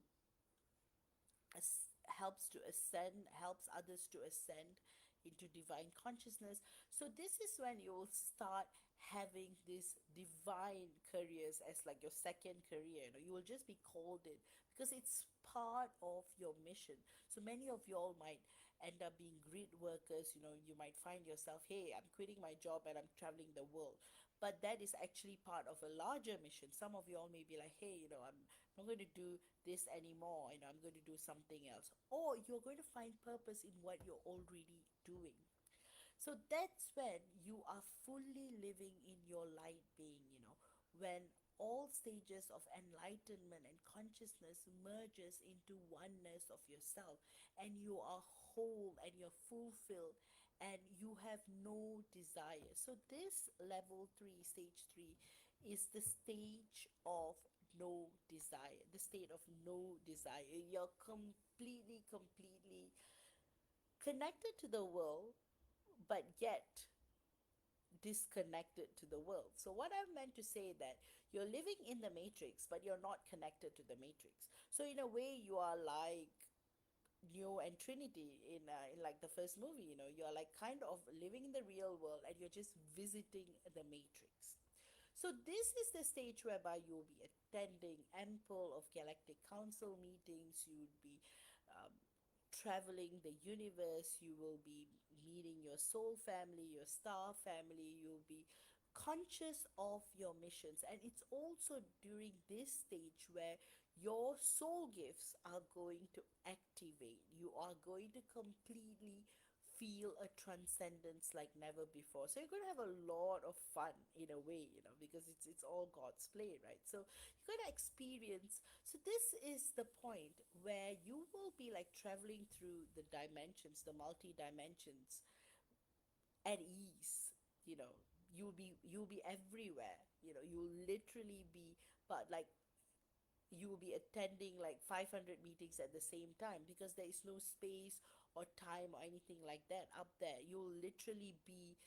helps to ascend, helps others to ascend into divine consciousness. So this is when you will start having these divine careers as like your second career. You will just be called it because it's part of your mission. So many of y'all might end up being grid workers. You might find yourself, hey, I'm quitting my job and I'm traveling the world, but that is actually part of a larger mission. Some of y'all may be like, hey, I'm not going to do this anymore, I'm going to do something else. Or you're going to find purpose in what you're already doing. So that's when you are fully living in your light being, when all stages of enlightenment and consciousness merges into oneness of yourself, and you are whole and you're fulfilled and you have no desire. So this level 3, stage 3, is the stage of no desire, the state of no desire. You're completely connected to the world, but yet disconnected to the world. So what I meant to say that you're living in the matrix, but you're not connected to the matrix. So in a way, you are like Neo and Trinity in like the first movie. You're like kind of living in the real world, and you're just visiting the matrix. So this is the stage whereby you'll be attending ample of galactic council meetings. You'll be um, traveling the universe. You will be meeting your soul family, your star family. You'll be conscious of your missions, and it's also during this stage where your soul gifts are going to activate. You are going to completely feel a transcendence like never before. So you're going to have a lot of fun in a way, because it's all God's play, right? So you're going to experience. So this is the point where you will be like traveling through the dimensions, the multi dimensions, at ease. you know you'll be everywhere. You'll literally be, but like, you will be attending like 500 meetings at the same time, because there is no space or time or anything like that up there. You'll literally be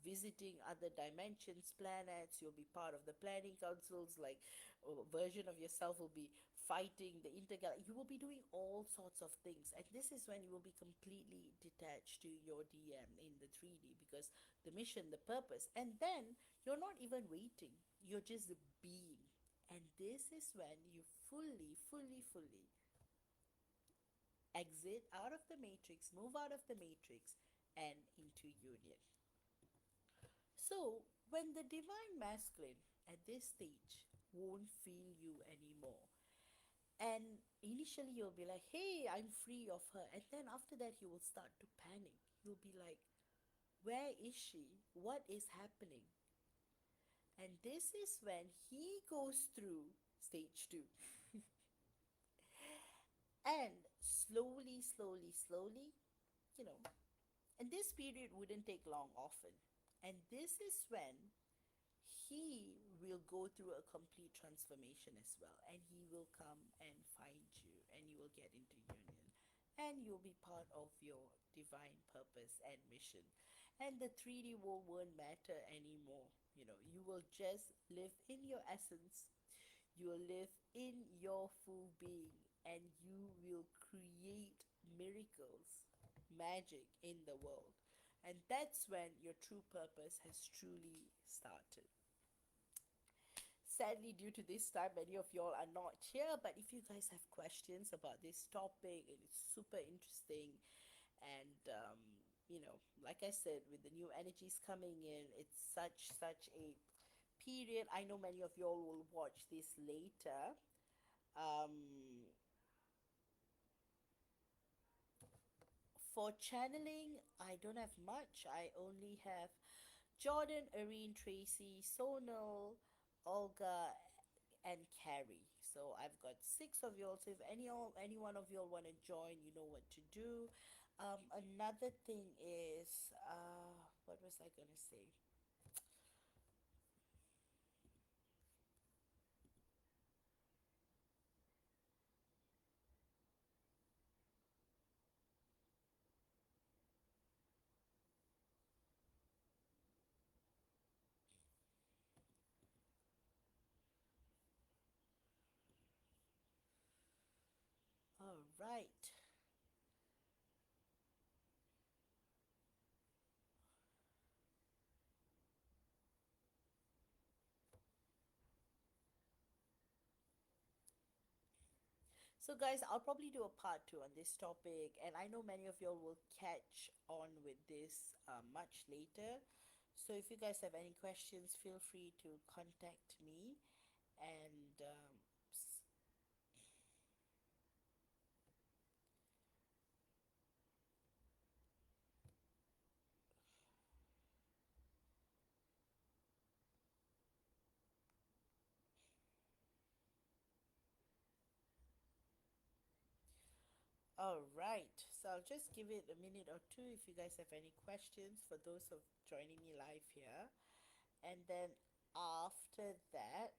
visiting other dimensions, planets. You'll be part of the planning councils, like a version of yourself will be fighting the intergalactic. You will be doing all sorts of things, and this is when you will be completely detached to your DM in the 3D, because the mission, the purpose, and then you're not even waiting, you're just being. And this is when you fully exit out of the matrix, move out of the matrix, and into union. So, when the divine masculine at this stage won't feel you anymore, and initially you'll be like, hey, I'm free of her. And then after that, you will start to panic. You'll be like, where is she? What is happening? And this is when he goes through stage 2. And slowly, you know, and this period wouldn't take long often. And this is when he will go through a complete transformation as well. And he will come and find you, and you will get into union. And you'll be part of your divine purpose and mission. And the 3D world won't matter anymore. You will just live in your essence. You will live in your full being, and you will create miracles, magic in the world. And that's when your true purpose has truly started. Sadly, due to this time, many of y'all are not here. But if you guys have questions about this topic, it is super interesting. And like I said, with the new energies coming in, it's such a period. I know many of y'all will watch this later. Um, for channeling, I don't have much. I only have Jordan, Irene, Tracy, Sonal, Olga, and Carrie. So I've got six of y'all. So if any one of y'all want to join, you know what to do. Another thing is, what was I gonna say? All right. So, guys, I'll probably do a part two on this topic, and I know many of y'all will catch on with this much later. So, if you guys have any questions, feel free to contact me. And all right, so I'll just give it a minute or two if you guys have any questions for those of joining me live here. And then after that,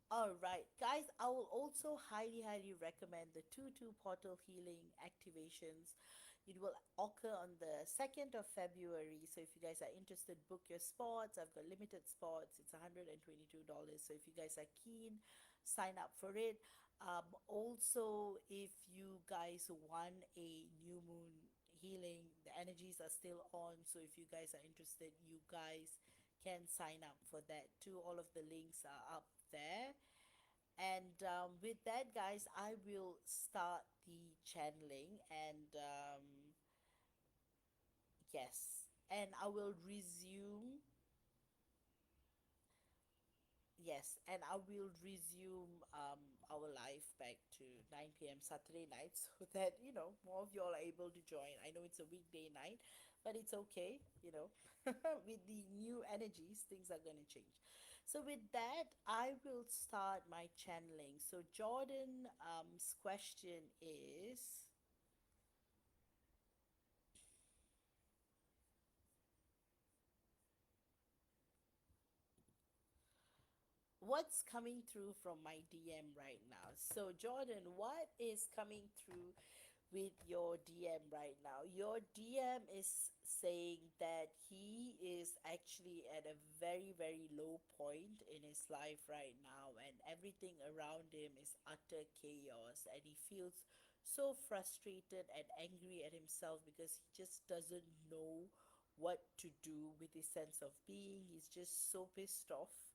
all right, guys, I will also highly, highly recommend the 2 2 portal healing activations. It will occur on the 2nd of February. So if you guys are interested, book your spots. I've got limited spots. It's $122. So if you guys are keen, sign up for it. Also, if you guys want a new moon healing, the energies are still on. So if you guys are interested, you guys can sign up for that too. All of the links are up there. And with that, guys, I will start the channeling. And yes, and I will resume. Yes, and I will resume our live back to 9 p.m. Saturday night so that, more of y'all are able to join. I know it's a weekday night, but it's okay, with the new energies, things are going to change. So, with that, I will start my channeling. So, Jordan's question is, what's coming through from my DM right now? So, Jordan, what is coming through with your DM right now? Your DM is saying that he is actually at a very, very low point in his life right now, and everything around him is utter chaos, and he feels so frustrated and angry at himself because he just doesn't know what to do with his sense of being. He's just so pissed off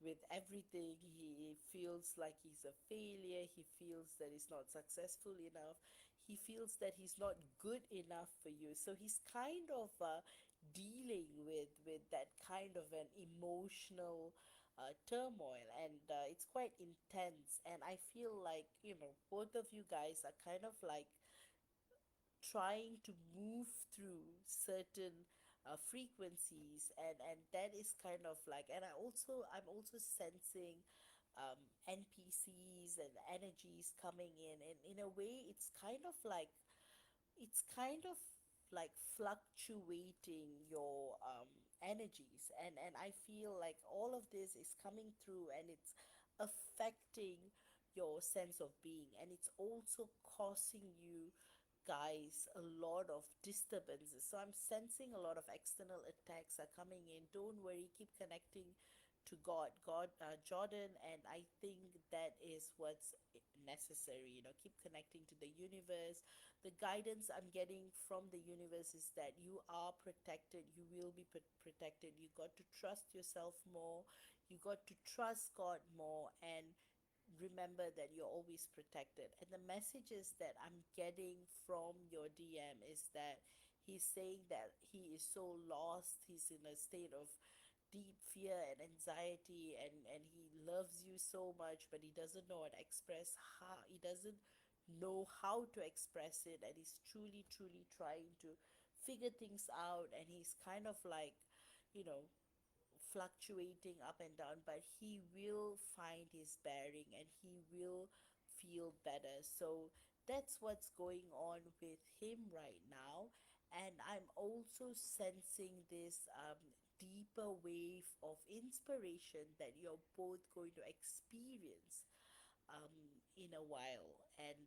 with everything. He feels like he's a failure. He feels that he's not successful enough. He feels that he's not good enough for you. So he's kind of dealing with that kind of an emotional turmoil, and it's quite intense. And I feel like, both of you guys are kind of like trying to move through certain frequencies, and that is kind of like, and I'm also sensing npcs and energies coming in, and in a way it's kind of like fluctuating your energies, and I feel like all of this is coming through, and it's affecting your sense of being, and it's also causing you guys a lot of disturbances. So I'm sensing a lot of external attacks are coming in. Don't worry, keep connecting to God, Jordan, and I think that is is what's necessary. Keep connecting to the universe. The guidance I'm getting from the universe is that you are protected. You will be protected. You got to trust yourself more. You got to trust God more, and remember that you're always protected. And the messages that I'm getting from your DM is that he's saying that he is so lost. He's in a state of deep fear and anxiety, and he loves you so much, but he doesn't know how to express how he doesn't know how to express it, and he's truly truly trying to figure things out, and he's kind of like, you know fluctuating up and down, but he will find his bearing and he will feel better. So that's what's going on with him right now. And I'm also sensing this deeper wave of inspiration that you're both going to experience in a while. And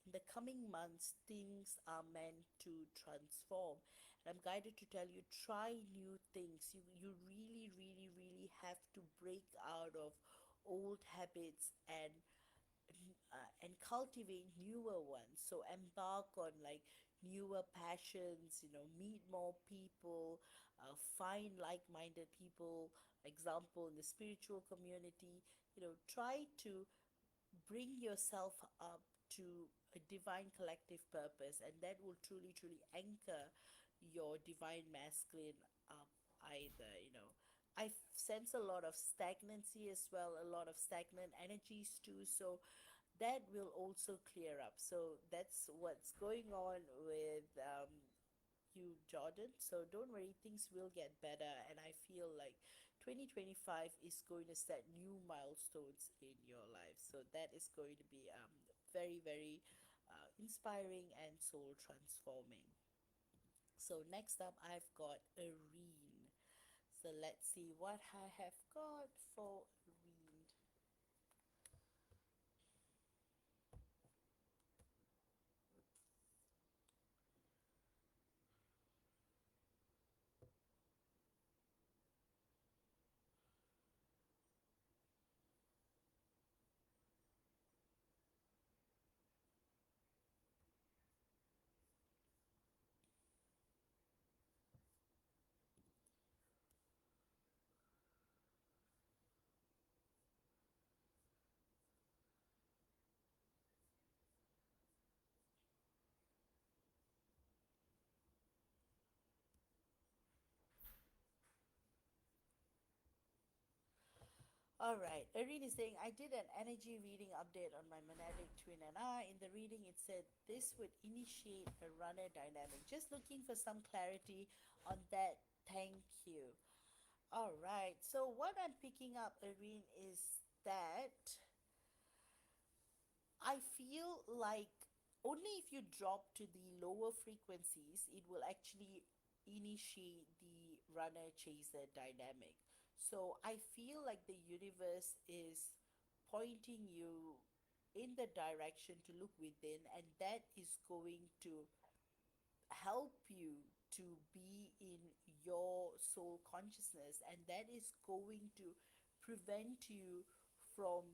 in the coming months, things are meant to transform. And I'm guided to tell you, try new things. You really, really, really have to break out of old habits and cultivate newer ones. So embark on like newer passions, meet more people, find like-minded people. Example, in the spiritual community, try to bring yourself up to a divine collective purpose, and that will truly truly anchor your divine masculine up either. I sense a lot of stagnancy as well, a lot of stagnant energies too, so that will also clear up. So that's what's going on with you, Jordan. So don't worry, things will get better. And I feel like 2025 is going to set new milestones in your life. So that is going to be very, very inspiring and soul transforming. So next up, I've got Irene. So let's see what I have got for Irene. All right. Irene is saying, I did an energy reading update on my monadic twin, and in the reading it said this would initiate a runner dynamic. Just looking for some clarity on that. Thank you. All right. So what I'm picking up, Irene, is that I feel like only if you drop to the lower frequencies, it will actually initiate the runner chaser dynamic. So I feel like the universe is pointing you in the direction to look within, and that is going to help you to be in your soul consciousness, and that is going to prevent you from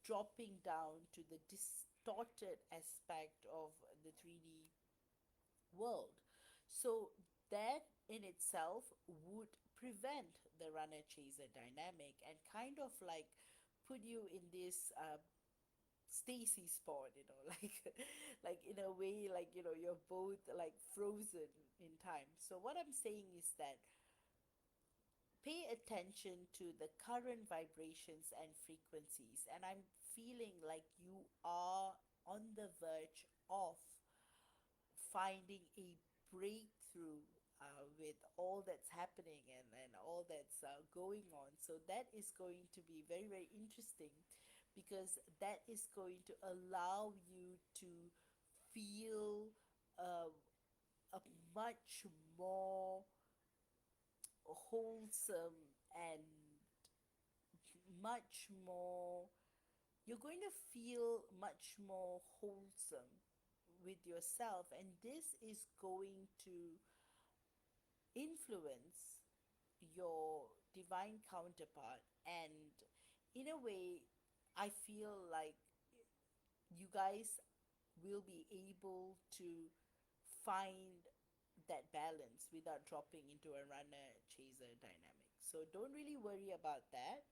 dropping down to the distorted aspect of the 3D world. So that in itself would prevent the runner chaser dynamic and kind of like put you in this Stacy spot, like in a way, like you're both like frozen in time. So what I'm saying is that pay attention to the current vibrations and frequencies, and I'm feeling like you are on the verge of finding a breakthrough with all that's happening and all that's going on. So that is going to be very, very interesting because that is going to allow you to feel uh, a much more wholesome and much more, you're going to feel much more wholesome with yourself, and this is going to influence your divine counterpart. And in a way, I feel like you guys will be able to find that balance without dropping into a runner chaser dynamic. So don't really worry about that.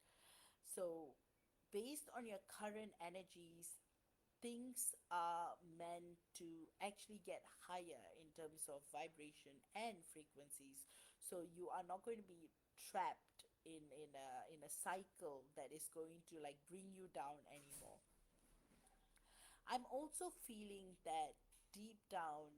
So, based on your current energies, things are meant to actually get higher in terms of vibration and frequencies. So you are not going to be trapped in a cycle that is going to like bring you down anymore. I'm also feeling that deep down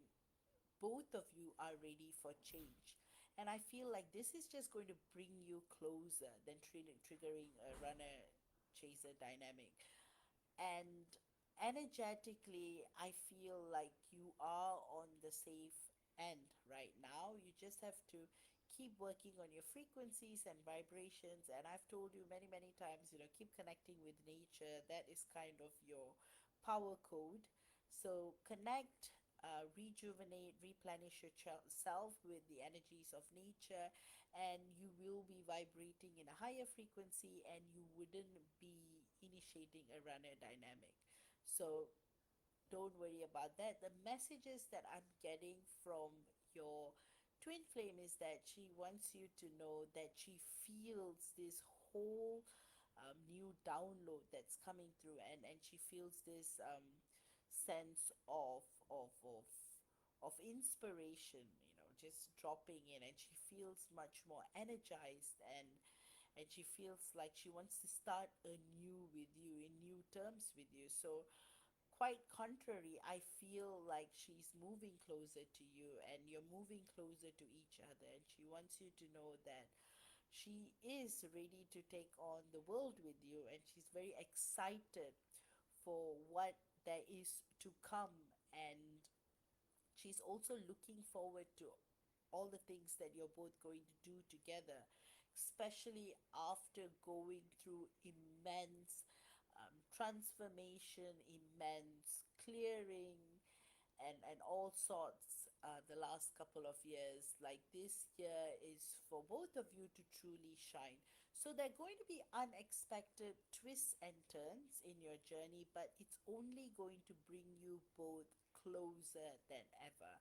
both of you are ready for change. And I feel like this is just going to bring you closer than triggering a runner chaser dynamic. And energetically, I feel like you are on the safe end right now. You just have to keep working on your frequencies and vibrations. And I've told you many, many times, keep connecting with nature. That is kind of your power code. So connect, rejuvenate, replenish yourself with the energies of nature, and you will be vibrating in a higher frequency, and you wouldn't be initiating a runner dynamic. So don't worry about that. The messages that I'm getting from your twin flame is that she wants you to know that she feels this whole new download that's coming through, and she feels this sense of inspiration, just dropping in, and she feels much more energized, and she feels like she wants to start anew with you in new terms with you. So quite contrary, I feel like she's moving closer to you, and you're moving closer to each other, and she wants you to know that she is ready to take on the world with you, and she's very excited for what there is to come. And she's also looking forward to all the things that you're both going to do together, especially after going through immense transformation, immense clearing, and all sorts the last couple of years. Like this year is for both of you to truly shine. So there are going to be unexpected twists and turns in your journey, but it's only going to bring you both closer than ever.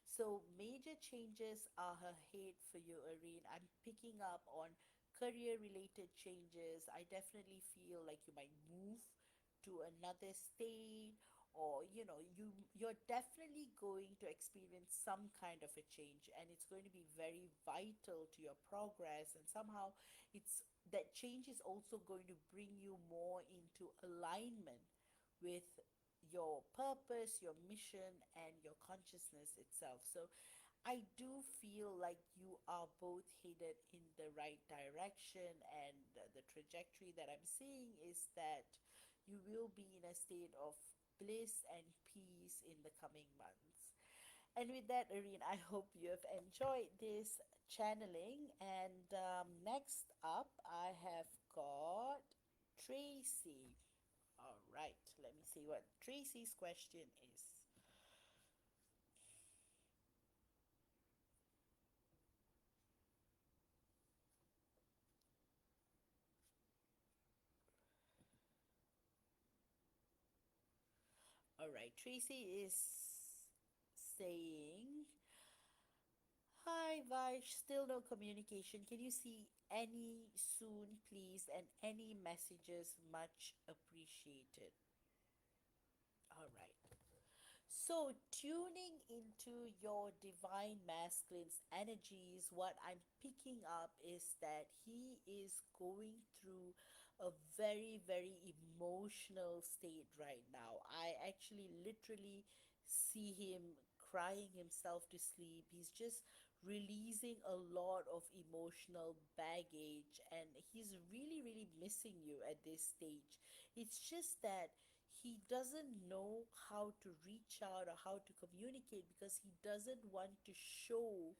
So major changes are ahead for you, Irene. I'm picking up on career related changes. I definitely feel like you might move to another state, or you're definitely going to experience some kind of a change, and it's going to be very vital to your progress. And somehow it's that change is also going to bring you more into alignment with your purpose, your mission, and your consciousness itself. So I do feel like you are both headed in the right direction, and the trajectory that I'm seeing is that you will be in a state of bliss and peace in the coming months. And with that, Irene, I hope you have enjoyed this channeling. And next up, I have got Tracy. All right, let me see what Tracy's question is. All right, Tracy is saying, "Hi, Vash, still no communication. Can you see any soon, please? And any messages much appreciated." All right. So, tuning into your divine masculine's energies, what I'm picking up is that he is going through a very, very emotional state right now. I actually literally see him crying himself to sleep. He's just releasing a lot of emotional baggage, and he's really, really missing you at this stage. It's just that he doesn't know how to reach out or how to communicate, because he doesn't want to show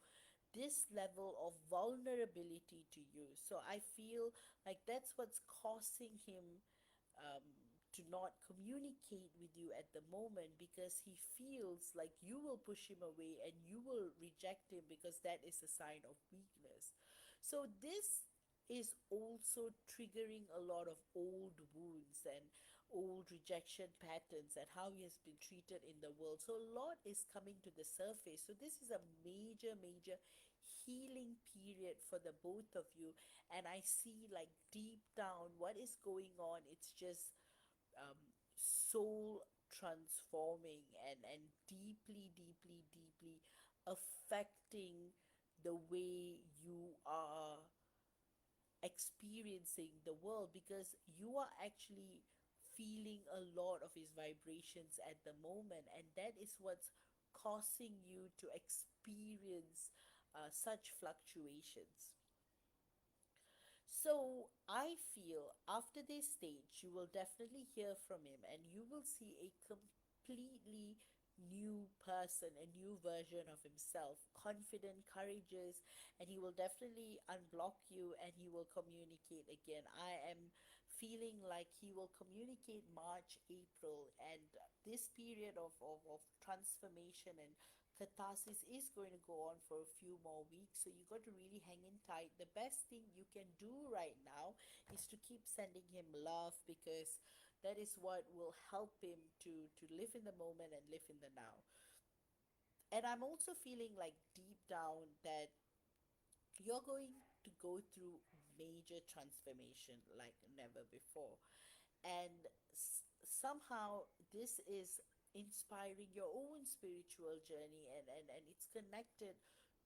this level of vulnerability to you. So I feel like that's what's causing him um, to not communicate with you at the moment, because he feels like you will push him away and you will reject him, because that is a sign of weakness. So this is also triggering a lot of old wounds and old rejection patterns and how he has been treated in the world. So a lot is coming to the surface. So this is a major, major healing period for the both of you. And I see, like, deep down what is going on. It's just um, soul transforming and deeply, deeply, deeply affecting the way you are experiencing the world, because you are actually feeling a lot of his vibrations at the moment, and that is what's causing you to experience such fluctuations. So I feel after this stage, you will definitely hear from him and you will see a completely new person, a new version of himself, confident, courageous, and he will definitely unblock you and he will communicate again. I am feeling like he will communicate March, April, and this period of transformation and catharsis is going to go on for a few more weeks, so you got to really hang in tight. The best thing you can do right now is to keep sending him love, because that is what will help him to live in the moment and live in the now. And I'm also feeling like deep down that you're going to go through major transformation like never before, and somehow this is inspiring your own spiritual journey, and it's connected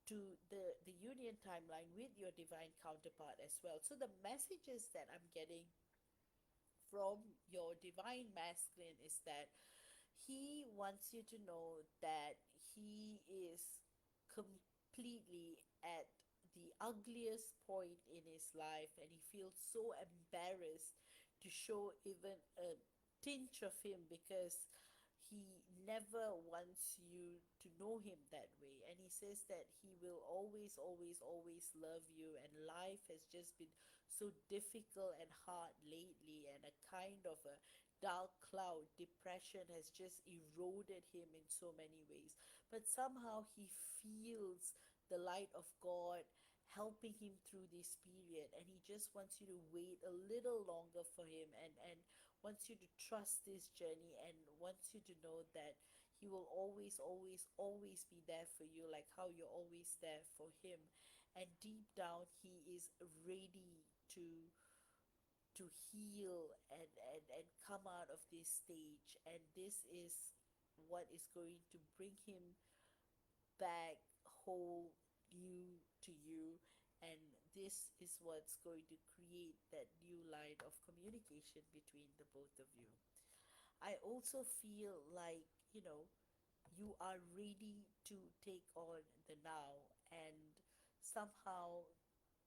to the union timeline with your divine counterpart as well. So the messages that I'm getting from your divine masculine is that he wants you to know that he is completely at the ugliest point in his life, and he feels so embarrassed to show even a tinge of him, because he never wants you to know him that way. And he says that he will always, always, always love you, and life has just been so difficult and hard lately, and a kind of a dark cloud, depression has just eroded him in so many ways. But somehow he feels the light of God helping him through this period, and he just wants you to wait a little longer for him, and wants you to trust this journey, and wants you to know that he will always, always, always be there for you, like how you're always there for him. And deep down, he is ready to heal and come out of this stage, and this is what is going to bring him back whole, new to you, and this is what's going to create that new line of communication between the both of you. I also feel like, you are ready to take on the now, and somehow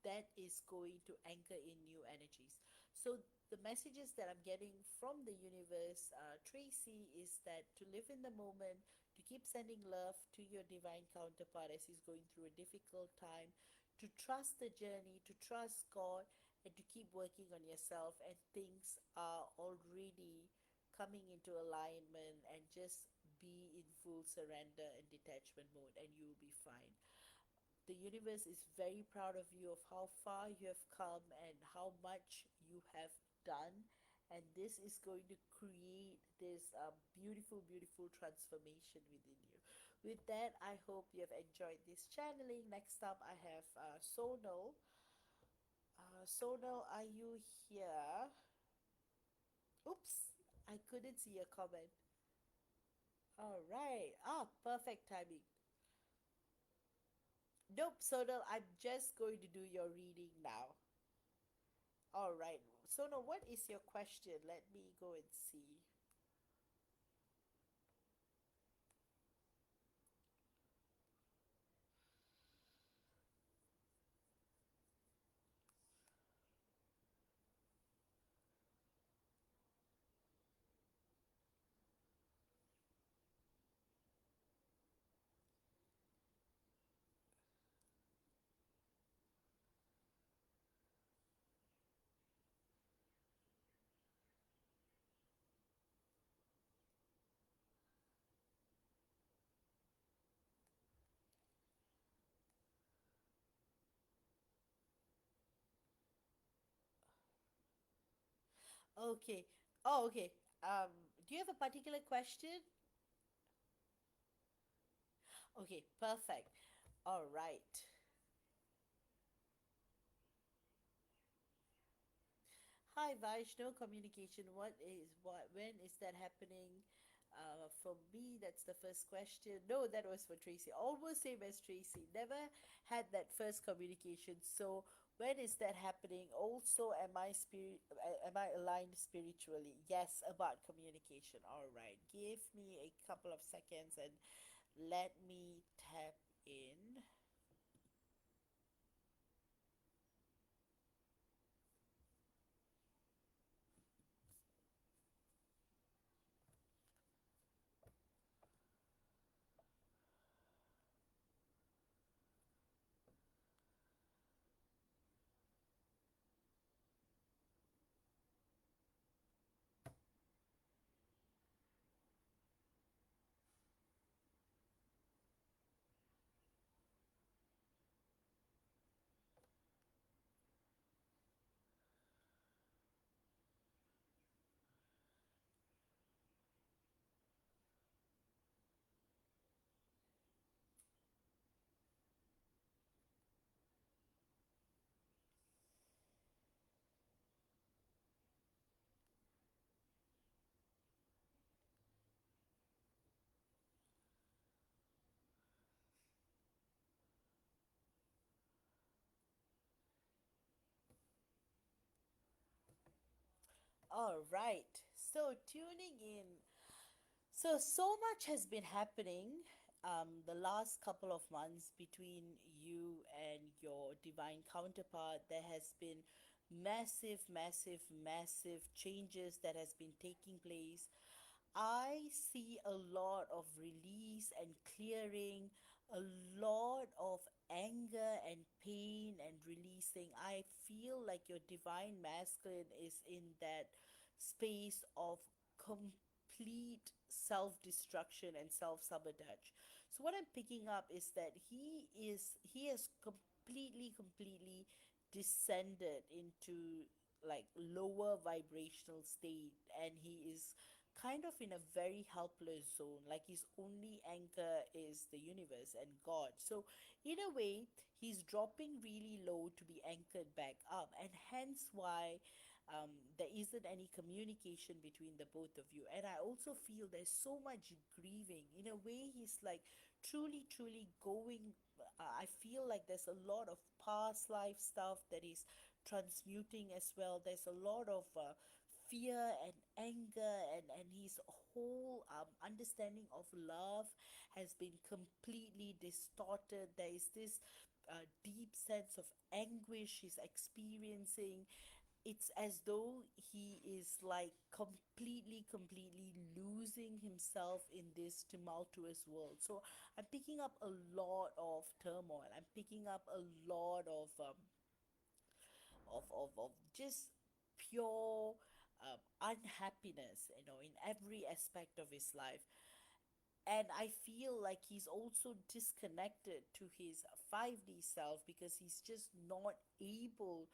that is going to anchor in new energies. So the messages that I'm getting from the universe, Tracy, is that to live in the moment, to keep sending love to your divine counterpart as he's going through a difficult time, to trust the journey, to trust God, and to keep working on yourself, and things are already coming into alignment, and just be in full surrender and detachment mode, and you'll be fine. The universe is very proud of you, of how far you have come and how much you have done, and this is going to create this beautiful, beautiful transformation within you. With that, I hope you have enjoyed this channeling. Next up, I have Sonal. Sonal, are you here? Oops, I couldn't see your comment. All right. Ah, perfect timing. Nope, Sonal, I'm just going to do your reading now. All right. So now, what is your question? Let me go and see. Okay. Oh, okay. Um, do you have a particular question? Okay, perfect. All right. Hi, Vash. No communication. When is that happening? For me, that's the first question. No, that was for Tracy. Almost same as Tracy. Never had that first communication. So, when is that happening? Also, am I aligned spiritually? Yes, about communication. All right. Give me a couple of seconds and let me tap in. All right. So, tuning in. So much has been happening the last couple of months between you and your divine counterpart. There has been massive, massive, massive changes that has been taking place. I see a lot of release and clearing, a lot of anger and pain and releasing. I feel like your divine masculine is in that space of complete self destruction and self sabotage. So, what I'm picking up is that he has completely descended into like lower vibrational state, and he is kind of in a very helpless zone, like his only anchor is the universe and God. So in a way he's dropping really low to be anchored back up, and hence why there isn't any communication between the both of you. And I also feel there's so much grieving. In a way he's like truly going, I feel like there's a lot of past life stuff that is transmuting as well. There's a lot of fear and anger, and his whole understanding of love has been completely distorted. There is this deep sense of anguish he's experiencing. It's as though he is like completely losing himself in this tumultuous world. So I'm picking up a lot of turmoil. I'm picking up a lot of just pure unhappiness, you know, in every aspect of his life. And I feel like he's also disconnected to his 5D self because he's just not able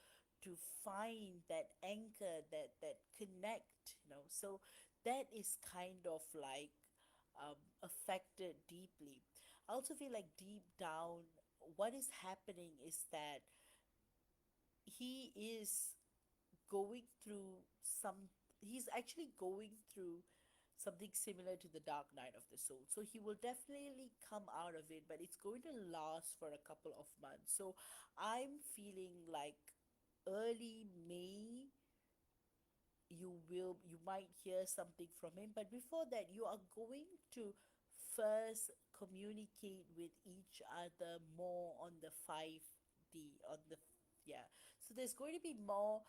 to find that anchor, that connect, you know. So that is kind of like affected deeply. I also feel like deep down what is happening is that he is going through some he's actually going through something similar to the dark night of the soul. So he will definitely come out of it, but it's going to last for a couple of months. So I'm feeling like early May you might hear something from him, but before that you are going to first communicate with each other more on the 5D, on the yeah. So there's going to be more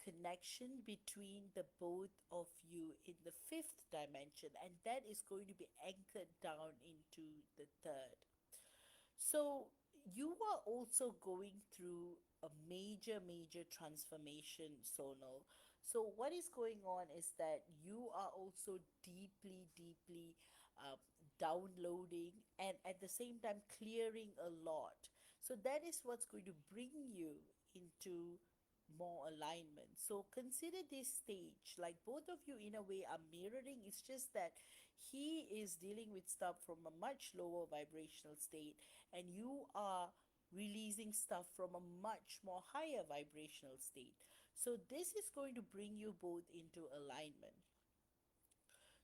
connection between the both of you in the fifth dimension, and that is going to be anchored down into the third. So you are also going through a major transformation, Sonal. So what is going on is that you are also deeply uh, downloading and at the same time clearing a lot. So that is what's going to bring you into more alignment. So consider this stage like both of you in a way are mirroring. It's just that he is dealing with stuff from a much lower vibrational state, and you are releasing stuff from a much more higher vibrational state. So this is going to bring you both into alignment.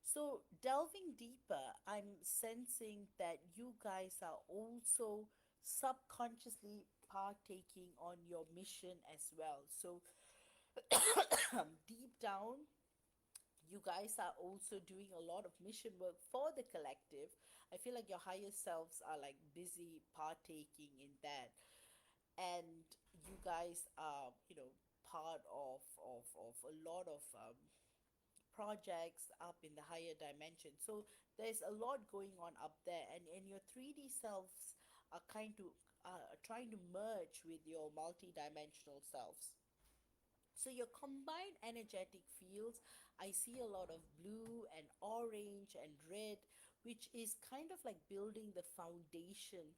So, delving deeper, I'm sensing that you guys are also subconsciously partaking on your mission as well. So, deep down, you guys are also doing a lot of mission work for the collective. I feel like your higher selves are like busy partaking in that, and you guys are, part of a lot of projects up in the higher dimension. So there's a lot going on up there, and your 3D selves are trying to merge with your multi-dimensional selves. So your combined energetic fields, I see a lot of blue and orange and red, which is kind of like building the foundation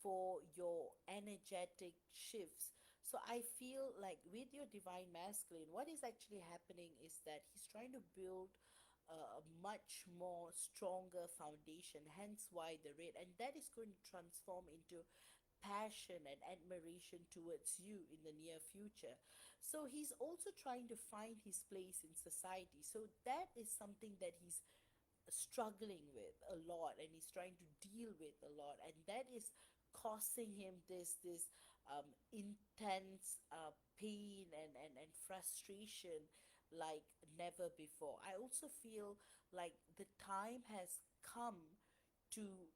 for your energetic shifts. So I feel like with your divine masculine, what is actually happening is that he's trying to build a much more stronger foundation, hence why the red, and that is going to transform into passion and admiration towards you in the near future. So he's also trying to find his place in society. So that is something that he's struggling with a lot, and he's trying to deal with a lot, and that is causing him this intense pain and frustration like never before. I also feel like the time has come to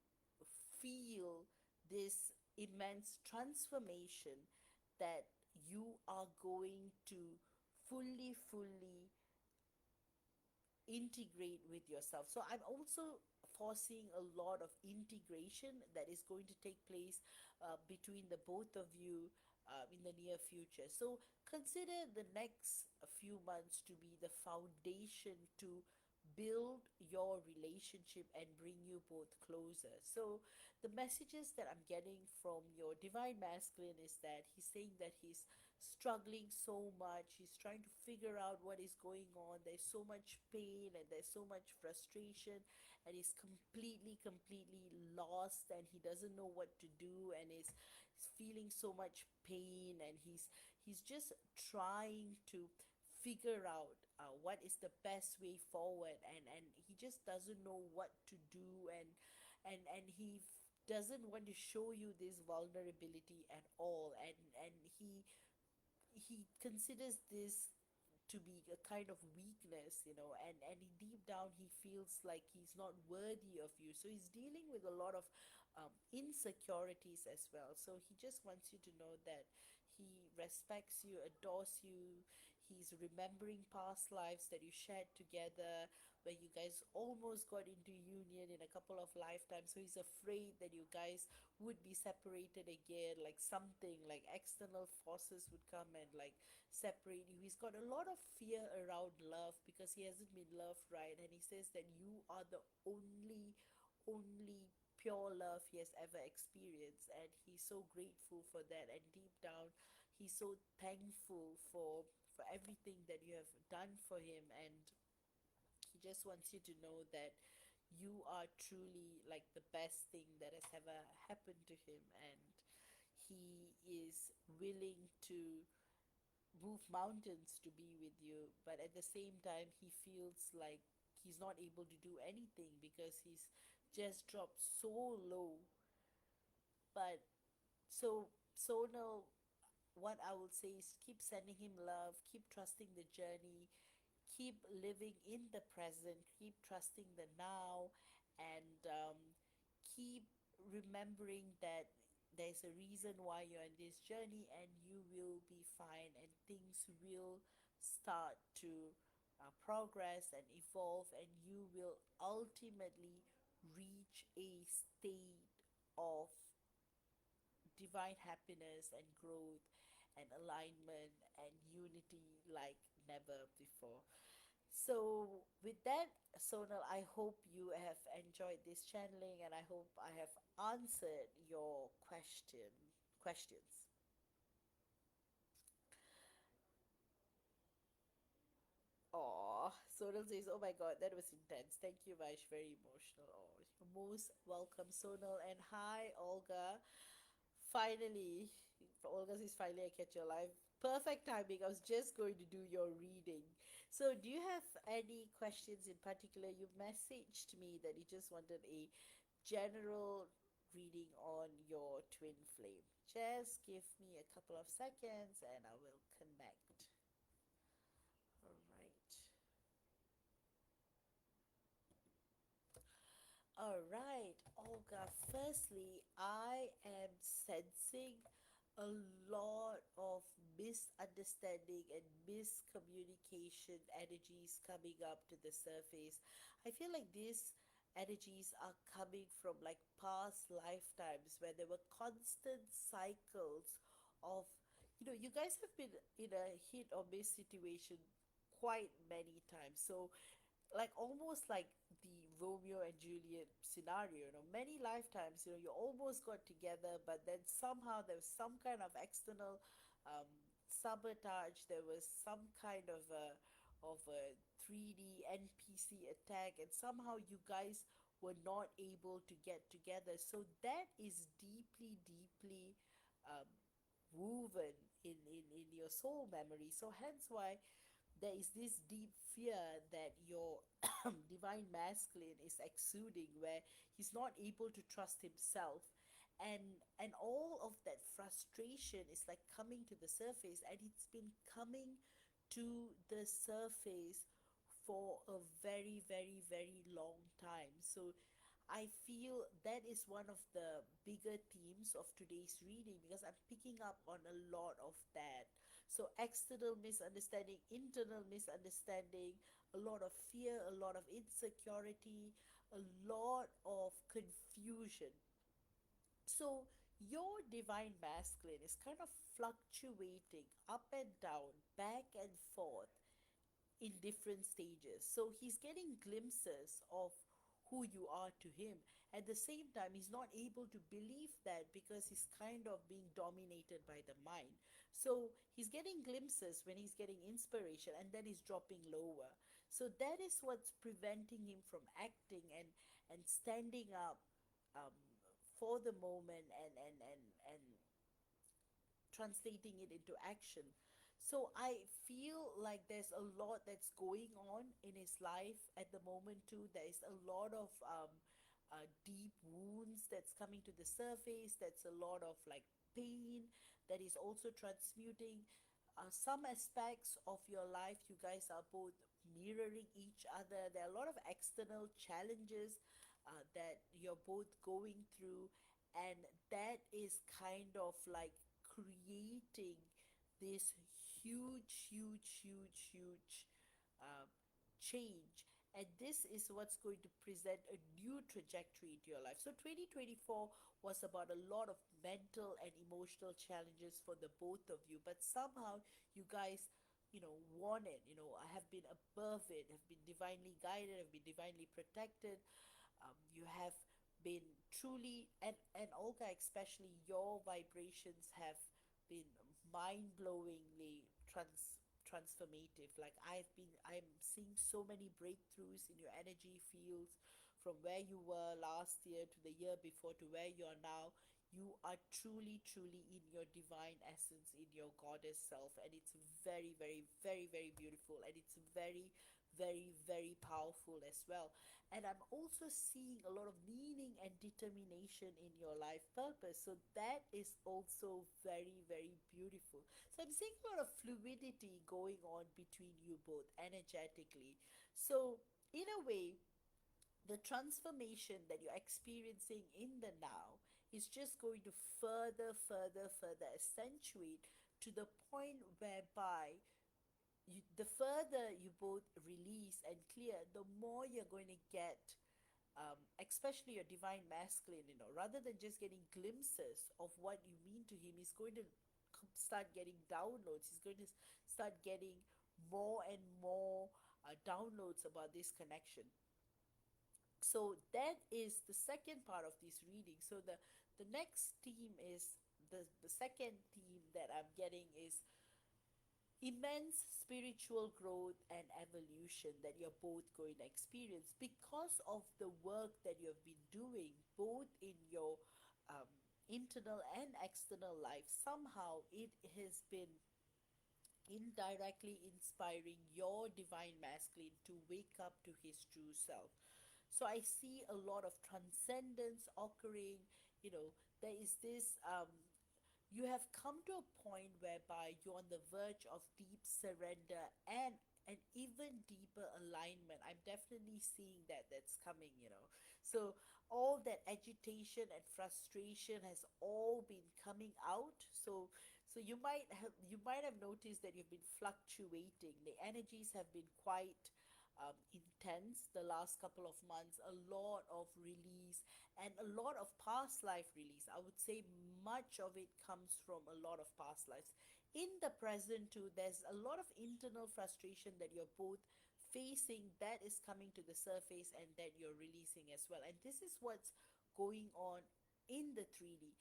feel this immense transformation that you are going to fully integrate with yourself. So I'm also foreseeing a lot of integration that is going to take place between the both of you in the near future. So consider the next few months to be the foundation to build your relationship and bring you both closer. So the messages that I'm getting from your divine masculine is that he's saying that he's struggling so much. He's trying to figure out what is going on. There's so much pain and there's so much frustration, and he's completely lost, and he doesn't know what to do, and he's feeling so much pain, and he's just trying to figure out what is the best way forward, and he just doesn't know what to do, and he doesn't want to show you this vulnerability at all, and he considers this to be a kind of weakness, and deep down he feels like he's not worthy of you. So he's dealing with a lot of insecurities as well. So he just wants you to know that he respects you, adores you. He's remembering past lives that you shared together, where you guys almost got into union in a couple of lifetimes. So he's afraid that you guys would be separated again, like something like external forces would come and like separate you. He's got a lot of fear around love because he hasn't been loved right, and he says that you are the only pure love he has ever experienced, and he's so grateful for that, and deep down he's so thankful for everything that you have done for him, and he just wants you to know that you are truly like the best thing that has ever happened to him, and he is willing to move mountains to be with you, but at the same time he feels like he's not able to do anything because he's just dropped so low. But so what I would say is keep sending him love, keep trusting the journey, keep living in the present, keep trusting the now, and keep remembering that there's a reason why you're in this journey, and you will be fine, and things will start to progress and evolve, and you will ultimately reach a state of divine happiness and growth and alignment and unity like never before. So, with that, Sonal, I hope you have enjoyed this channeling, and I hope I have answered your questions. Sonal says, "Oh my God, that was intense. Thank you, Vash. Very emotional. Oh, you're most welcome, Sonal. And hi, Olga. Finally, Olga says, finally, I catch your live. Perfect timing. I was just going to do your reading. So, do you have any questions in particular? You messaged me that you just wanted a general reading on your twin flame. Just give me a couple of seconds and I will connect. All right. All right, Olga. Firstly, I am sensing a lot of misunderstanding and miscommunication energies coming up to the surface. I feel like these energies are coming from like past lifetimes where there were constant cycles of, you guys have been in a hit or miss situation quite many times. So like almost like the Romeo and Juliet scenario, many lifetimes, you almost got together, but then somehow there was some kind of external um, sabotage. There was some kind of a 3D NPC attack, and somehow you guys were not able to get together. So that is deeply, deeply um, woven in your soul memory. So hence why there is this deep fear that your divine masculine is exuding, where he's not able to trust himself, and all of that frustration is like coming to the surface, and it's been coming to the surface for a very, very, very long time. So I feel that is one of the bigger themes of today's reading, because I'm picking up on a lot of that. So, external misunderstanding, internal misunderstanding, a lot of fear, a lot of insecurity, a lot of confusion. So, your divine masculine is kind of fluctuating up and down, back and forth in different stages. So he's getting glimpses of who you are to him. At the same time, he's not able to believe that because he's kind of being dominated by the mind. So he's getting glimpses when he's getting inspiration, and then he's dropping lower. So that is what's preventing him from acting and standing up um, for the moment and translating it into action. So I feel like there's a lot that's going on in his life at the moment too. There is a lot of deep wounds that's coming to the surface. That's a lot of like pain that is also transmuting. Some aspects of your life, you guys are both mirroring each other. There are a lot of external challenges that you're both going through, and that is kind of like creating this huge, huge, huge, huge uh, change. And this is what's going to present a new trajectory into your life. So 2024 was about a lot of mental and emotional challenges for the both of you, but somehow you guys, won it. I have been above it, have been divinely guided, have been divinely protected. You have been truly, and Olga, especially your vibrations have been mind-blowingly transformative. Like I'm seeing so many breakthroughs in your energy fields, from where you were last year to the year before to where you are now. You are truly, truly in your divine essence, in your goddess self, and it's very, very, very, very beautiful, and it's very, very, very powerful as well. And I'm also seeing a lot of meaning and determination in your life purpose. So that is also very, very beautiful. So I'm seeing a lot of fluidity going on between you both energetically. So, in a way, the transformation that you're experiencing in the now is just going to further, further, further accentuate to the point whereby the further you both release and clear, the more you're going to get, especially your divine masculine, rather than just getting glimpses of what you mean to him, he's going to start getting downloads. He's going to start getting more and more downloads about this connection. So that is the second part of this reading. So the next theme is the second theme that I'm getting is immense spiritual growth and evolution that you're both going to experience because of the work that you've been doing, both in your um, internal and external life. Somehow it has been indirectly inspiring your divine masculine to wake up to his true self. So I see a lot of transcendence occurring. You know, there is this you have come to a point whereby you're on the verge of deep surrender and an even deeper alignment. I'm definitely seeing that that's coming, you know. So all that agitation and frustration has all been coming out. So you might have noticed that you've been fluctuating. The energies have been quite intense the last couple of months. A lot of release and a lot of past life release. I would say much of it comes from a lot of past lives. In the present, too, there's a lot of internal frustration that you're both facing that is coming to the surface and that you're releasing as well. And this is what's going on in the 3D.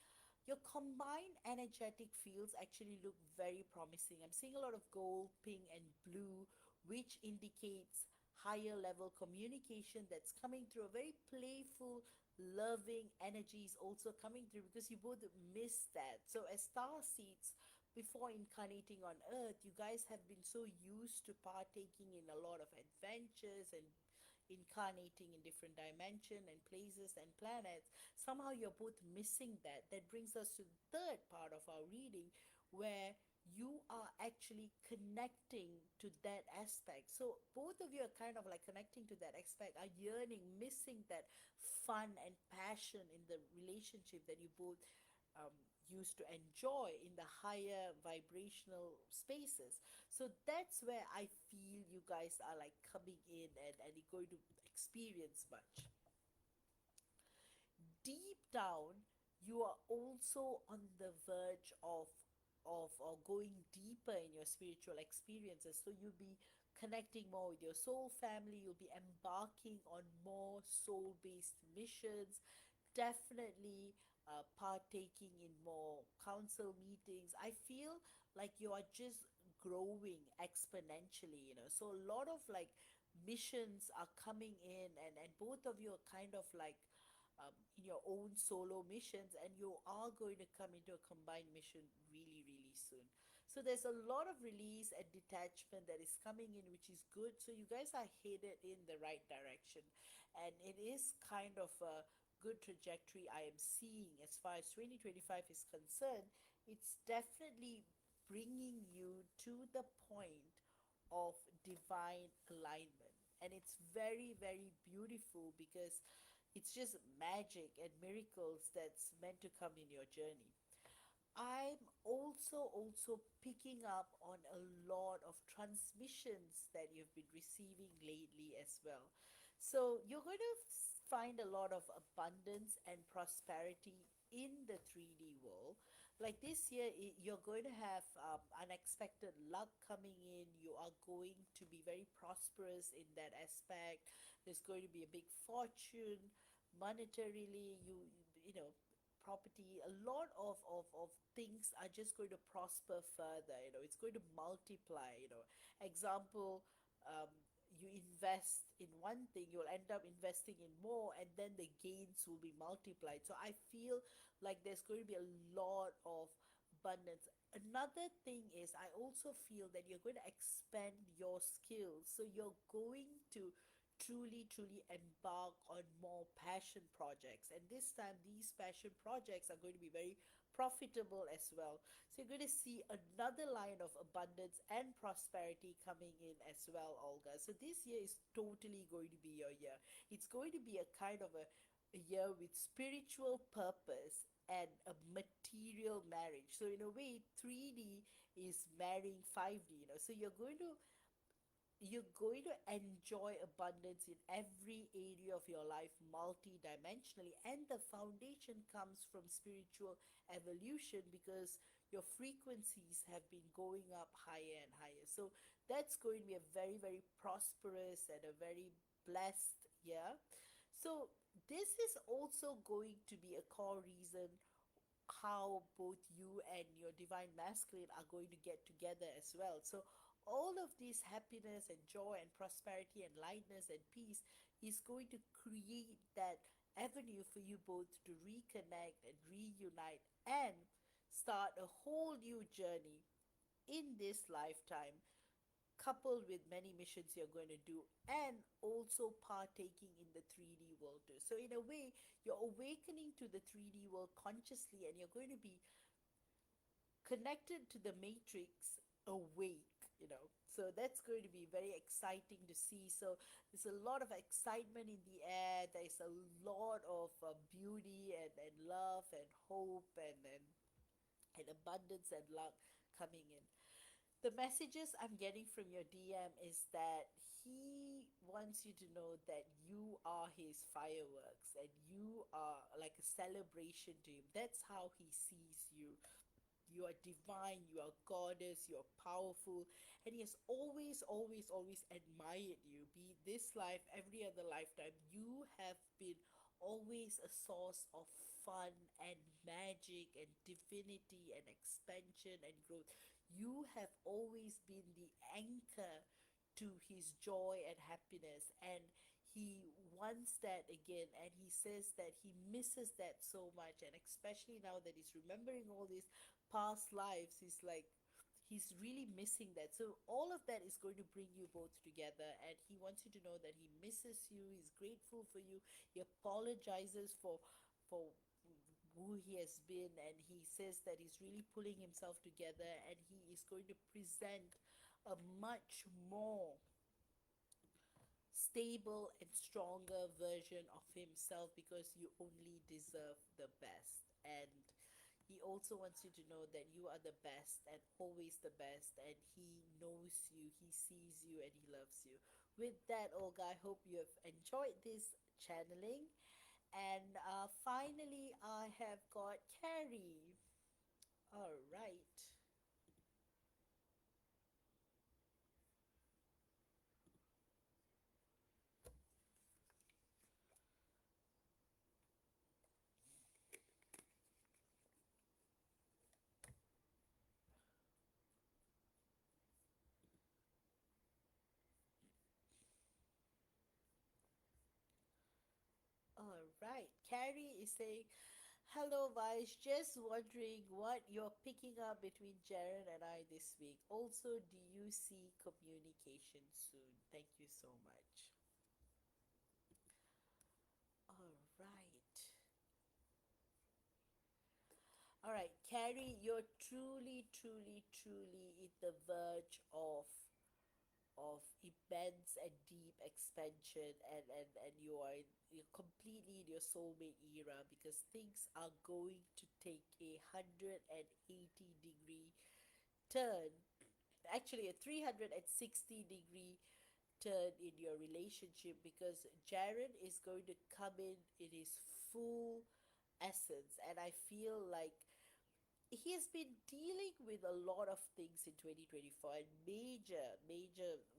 Your combined energetic fields actually look very promising. I'm seeing a lot of gold, pink, and blue, which indicates higher level communication that's coming through. A very playful, loving energy is also coming through because you both miss that. So, as star seeds, before incarnating on Earth, you guys have been so used to partaking in a lot of adventures and incarnating in different dimension and places and planets. Somehow you're both missing that. That brings us to the third part of our reading, where you are actually connecting to that aspect. So both of you are kind of like connecting to that aspect, are yearning, missing that fun and passion in the relationship that you both um, used to enjoy in the higher vibrational spaces. So that's where I feel you guys are like coming in and you're going to experience much. Deep down, you are also on the verge of or going deeper in your spiritual experiences. So you'll be connecting more with your soul family, you'll be embarking on more soul-based missions, definitely partaking in more council meetings. I feel like you are just growing exponentially, you know. So a lot of like missions are coming in, and both of you are kind of like in your own solo missions, and you are going to come into a combined mission really, really soon. So there's a lot of release and detachment that is coming in, which is good. So you guys are headed in the right direction, and it is kind of a good trajectory I am seeing as far as 2025 is concerned. It's definitely bringing you to the point of divine alignment, and it's very, very beautiful because it's just magic and miracles that's meant to come in your journey. I'm also picking up on a lot of transmissions that you've been receiving lately as well. So you're going to find a lot of abundance and prosperity in the 3D world. Like this year, you're going to have unexpected luck coming in. You are going to be very prosperous in that aspect. There's going to be a big fortune monetarily. You know, property, a lot of things are just going to prosper further. You know, it's going to multiply. You know, example, um, you invest in one thing, you'll end up investing in more, and then the gains will be multiplied. So I feel like there's going to be a lot of abundance. Another thing is, I also feel that you're going to expand your skills. So you're going to truly embark on more passion projects, and this time these passion projects are going to be very profitable as well. So you're going to see another line of abundance and prosperity coming in as well, Olga. So this year is totally going to be your year. It's going to be a kind of a year with spiritual purpose and a material marriage. So in a way, 3D is marrying 5D, you know. So you're going to enjoy abundance in every area of your life multi-dimensionally, and the foundation comes from spiritual evolution because your frequencies have been going up higher and higher. So that's going to be a very, very prosperous and a very blessed year. So this is also going to be a core reason how both you and your divine masculine are going to get together as well. So all of this happiness and joy and prosperity and lightness and peace is going to create that avenue for you both to reconnect and reunite and start a whole new journey in this lifetime, coupled with many missions you're going to do, and also partaking in the 3D world too. So in a way, you're awakening to the 3D world consciously, and you're going to be connected to the matrix awake, so that's going to be very exciting to see. So there's a lot of excitement in the air, there's a lot of beauty and love and hope and abundance and luck coming in. The messages I'm getting from your DM is that he wants you to know that you are his fireworks and you are like a celebration to him. That's how he sees you. You are divine, you are goddess, you are powerful, and he has always, always, always admired you. Be it this life, every other lifetime, you have been always a source of fun and magic and divinity and expansion and growth. You have always been the anchor to his joy and happiness, and he wants that again, and he says that he misses that so much, and especially now that he's remembering all these past lives, he's like, he's really missing that. So all of that is going to bring you both together, and he wants you to know that he misses you, he's grateful for you, he apologizes for who he has been, and he says that he's really pulling himself together, and he is going to present a much more stable and stronger version of himself, because you only deserve the best. And he also wants you to know that you are the best and always the best, and he knows you, he sees you, and he loves you. With that, Olga, I hope you have enjoyed this channeling. And finally, I have got Carrie. All right. All right. Carrie is saying, hello, Vice. Just wondering what you're picking up between Jaren and I this week. Also, do you see communication soon? Thank you so much. All right. All right, Carrie, you're truly, truly, truly in the verge of immense and deep expansion, and you're completely in your soulmate era, because things are going to take a 180-degree turn, actually a 360-degree turn in your relationship, because Jared is going to come in his full essence, and I feel like he has been dealing with a lot of things in 2024, and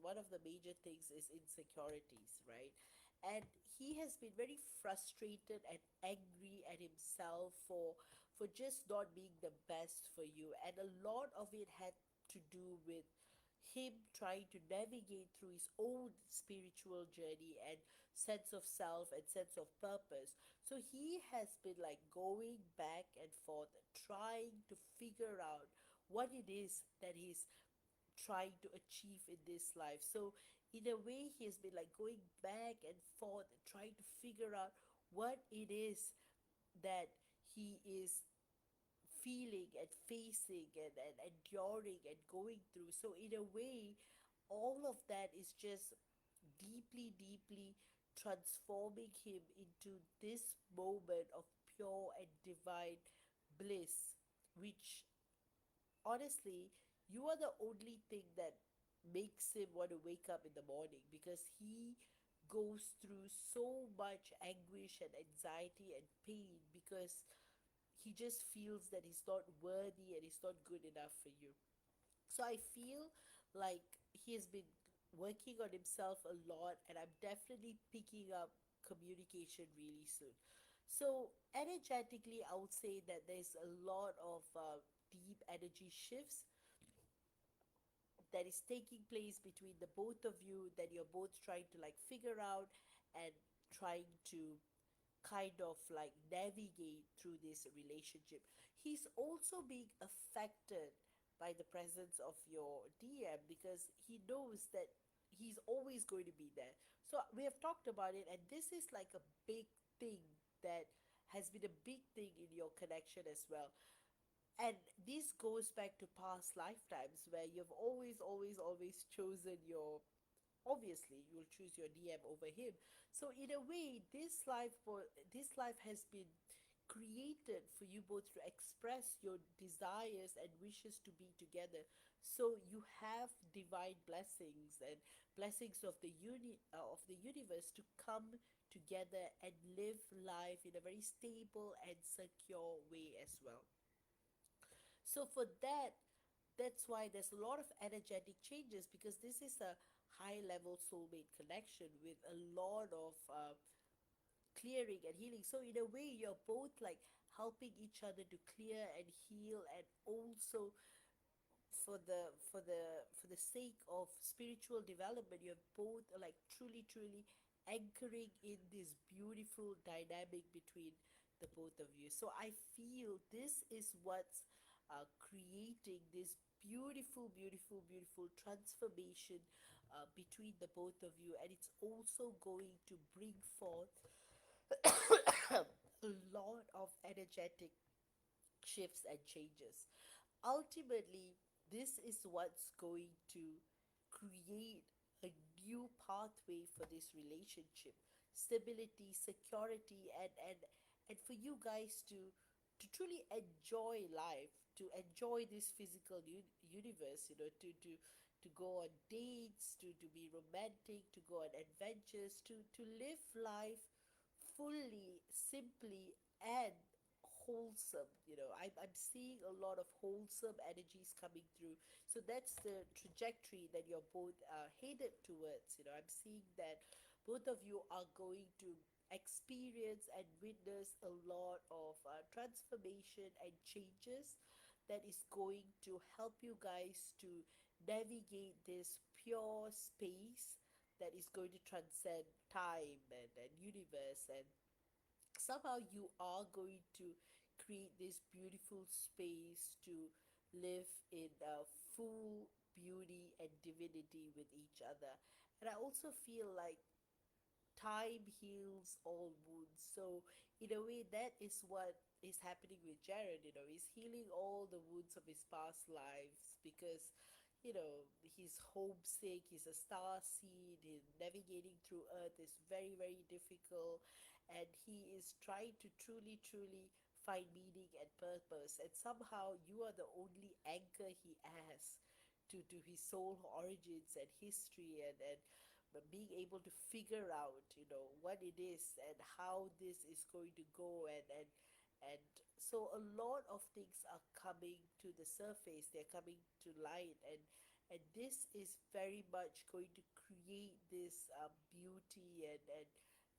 one of the major things is insecurities, right? And he has been very frustrated and angry at himself for just not being the best for you, and a lot of it had to do with him trying to navigate through his own spiritual journey and sense of self and sense of purpose. So he has been like going back and forth, trying to figure out what it is that he's trying to achieve in this life. So in a way, he has been like going back and forth, trying to figure out what it is that he is feeling and facing and enduring and going through. So in a way, all of that is just deeply, deeply transforming him into this moment of pure and divine bliss, which honestly, you are the only thing that makes him want to wake up in the morning, because he goes through so much anguish and anxiety and pain, because he just feels that he's not worthy and he's not good enough for you. So I feel like he has been working on himself a lot, and I'm definitely picking up communication really soon. So energetically, I would say that there's a lot of deep energy shifts that is taking place between the both of you, that you're both trying to like figure out and trying to kind of like navigate through this relationship. He's also being affected by the presence of your DM because he knows that he's always going to be there. So we have talked about it, and this is like a big thing that has been a big thing in your connection as well. And this goes back to past lifetimes where you've always chosen your, obviously you'll choose your DM over him. So in a way, this life has been created for you both to express your desires and wishes to be together. So you have divine blessings and blessings of of the universe to come together and live life in a very stable and secure way as well. So for that, that's why there's a lot of energetic changes, because this is a high level soulmate connection with a lot of clearing and healing. So in a way, you're both like helping each other to clear and heal, and also for the sake of spiritual development, you're both like truly anchoring in this beautiful dynamic between the both of you. So I feel this is what's creating this beautiful transformation between the both of you, and it's also going to bring forth a lot of energetic shifts and changes. Ultimately, this is what's going to create a new pathway for this relationship: stability, security, and for you guys to truly enjoy life, to enjoy this physical universe, to go on dates, to be romantic, to go on adventures, to live life fully, simply, and wholesome. I'm seeing a lot of wholesome energies coming through. So that's the trajectory that you're both headed towards. I'm seeing that both of you are going to experience and witness a lot of transformation and changes that is going to help you guys to navigate this pure space that is going to transcend time and universe. And somehow you are going to create this beautiful space to live in full beauty and divinity with each other. And I also feel like time heals all wounds. So in a way, that is what is happening with Jared. He's healing all the wounds of his past lives, because he's homesick, he's a star seed, navigating through Earth is very difficult, and he is trying to truly find meaning and purpose. And somehow you are the only anchor he has to his soul origins and history, and but being able to figure out what it is and how this is going to go. And so a lot of things are coming to the surface, they're coming to light, and this is very much going to create this beauty and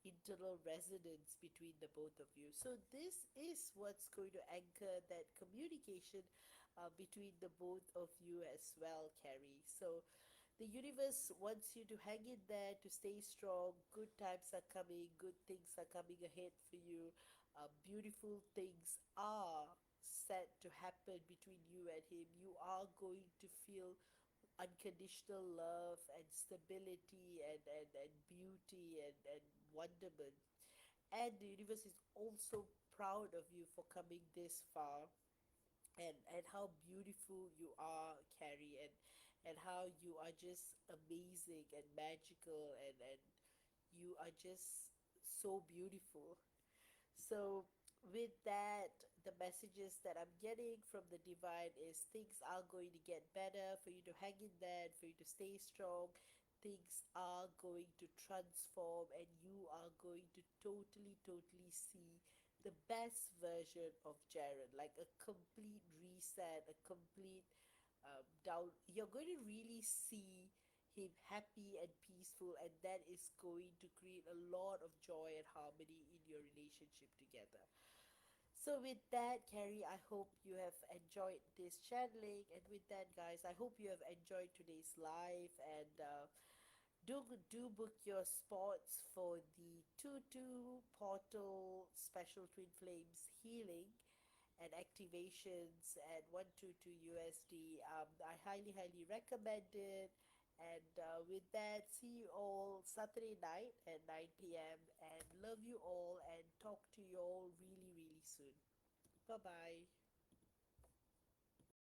internal resonance between the both of you. So this is what's going to anchor that communication between the both of you as well, Carrie. So the universe wants you to hang in there, to stay strong. Good times are coming, good things are coming ahead for you. Beautiful things are set to happen between you and him. You are going to feel unconditional love and stability and beauty and wonderment. And the universe is also proud of you for coming this far, and how beautiful you are, Carrie, and how you are just amazing and magical, and you are just so beautiful. So, with that, the messages that I'm getting from the divine is things are going to get better for you to hang in there, for you to stay strong. Things are going to transform, and you are going to totally see the best version of Jared, like a complete reset, a complete down. You're going to really see him happy and peaceful, and that is going to create a lot of joy and harmony in your relationship together. So, with that, Carrie, I hope you have enjoyed this channeling. And with that, guys, I hope you have enjoyed today's live. And do book your spots for the 2-2 portal special Twin Flames healing and activations at 122 USD. I highly, highly recommend it. And with that, see you all Saturday night at 9 p.m. And love you all and talk to you all really, really soon. Bye bye.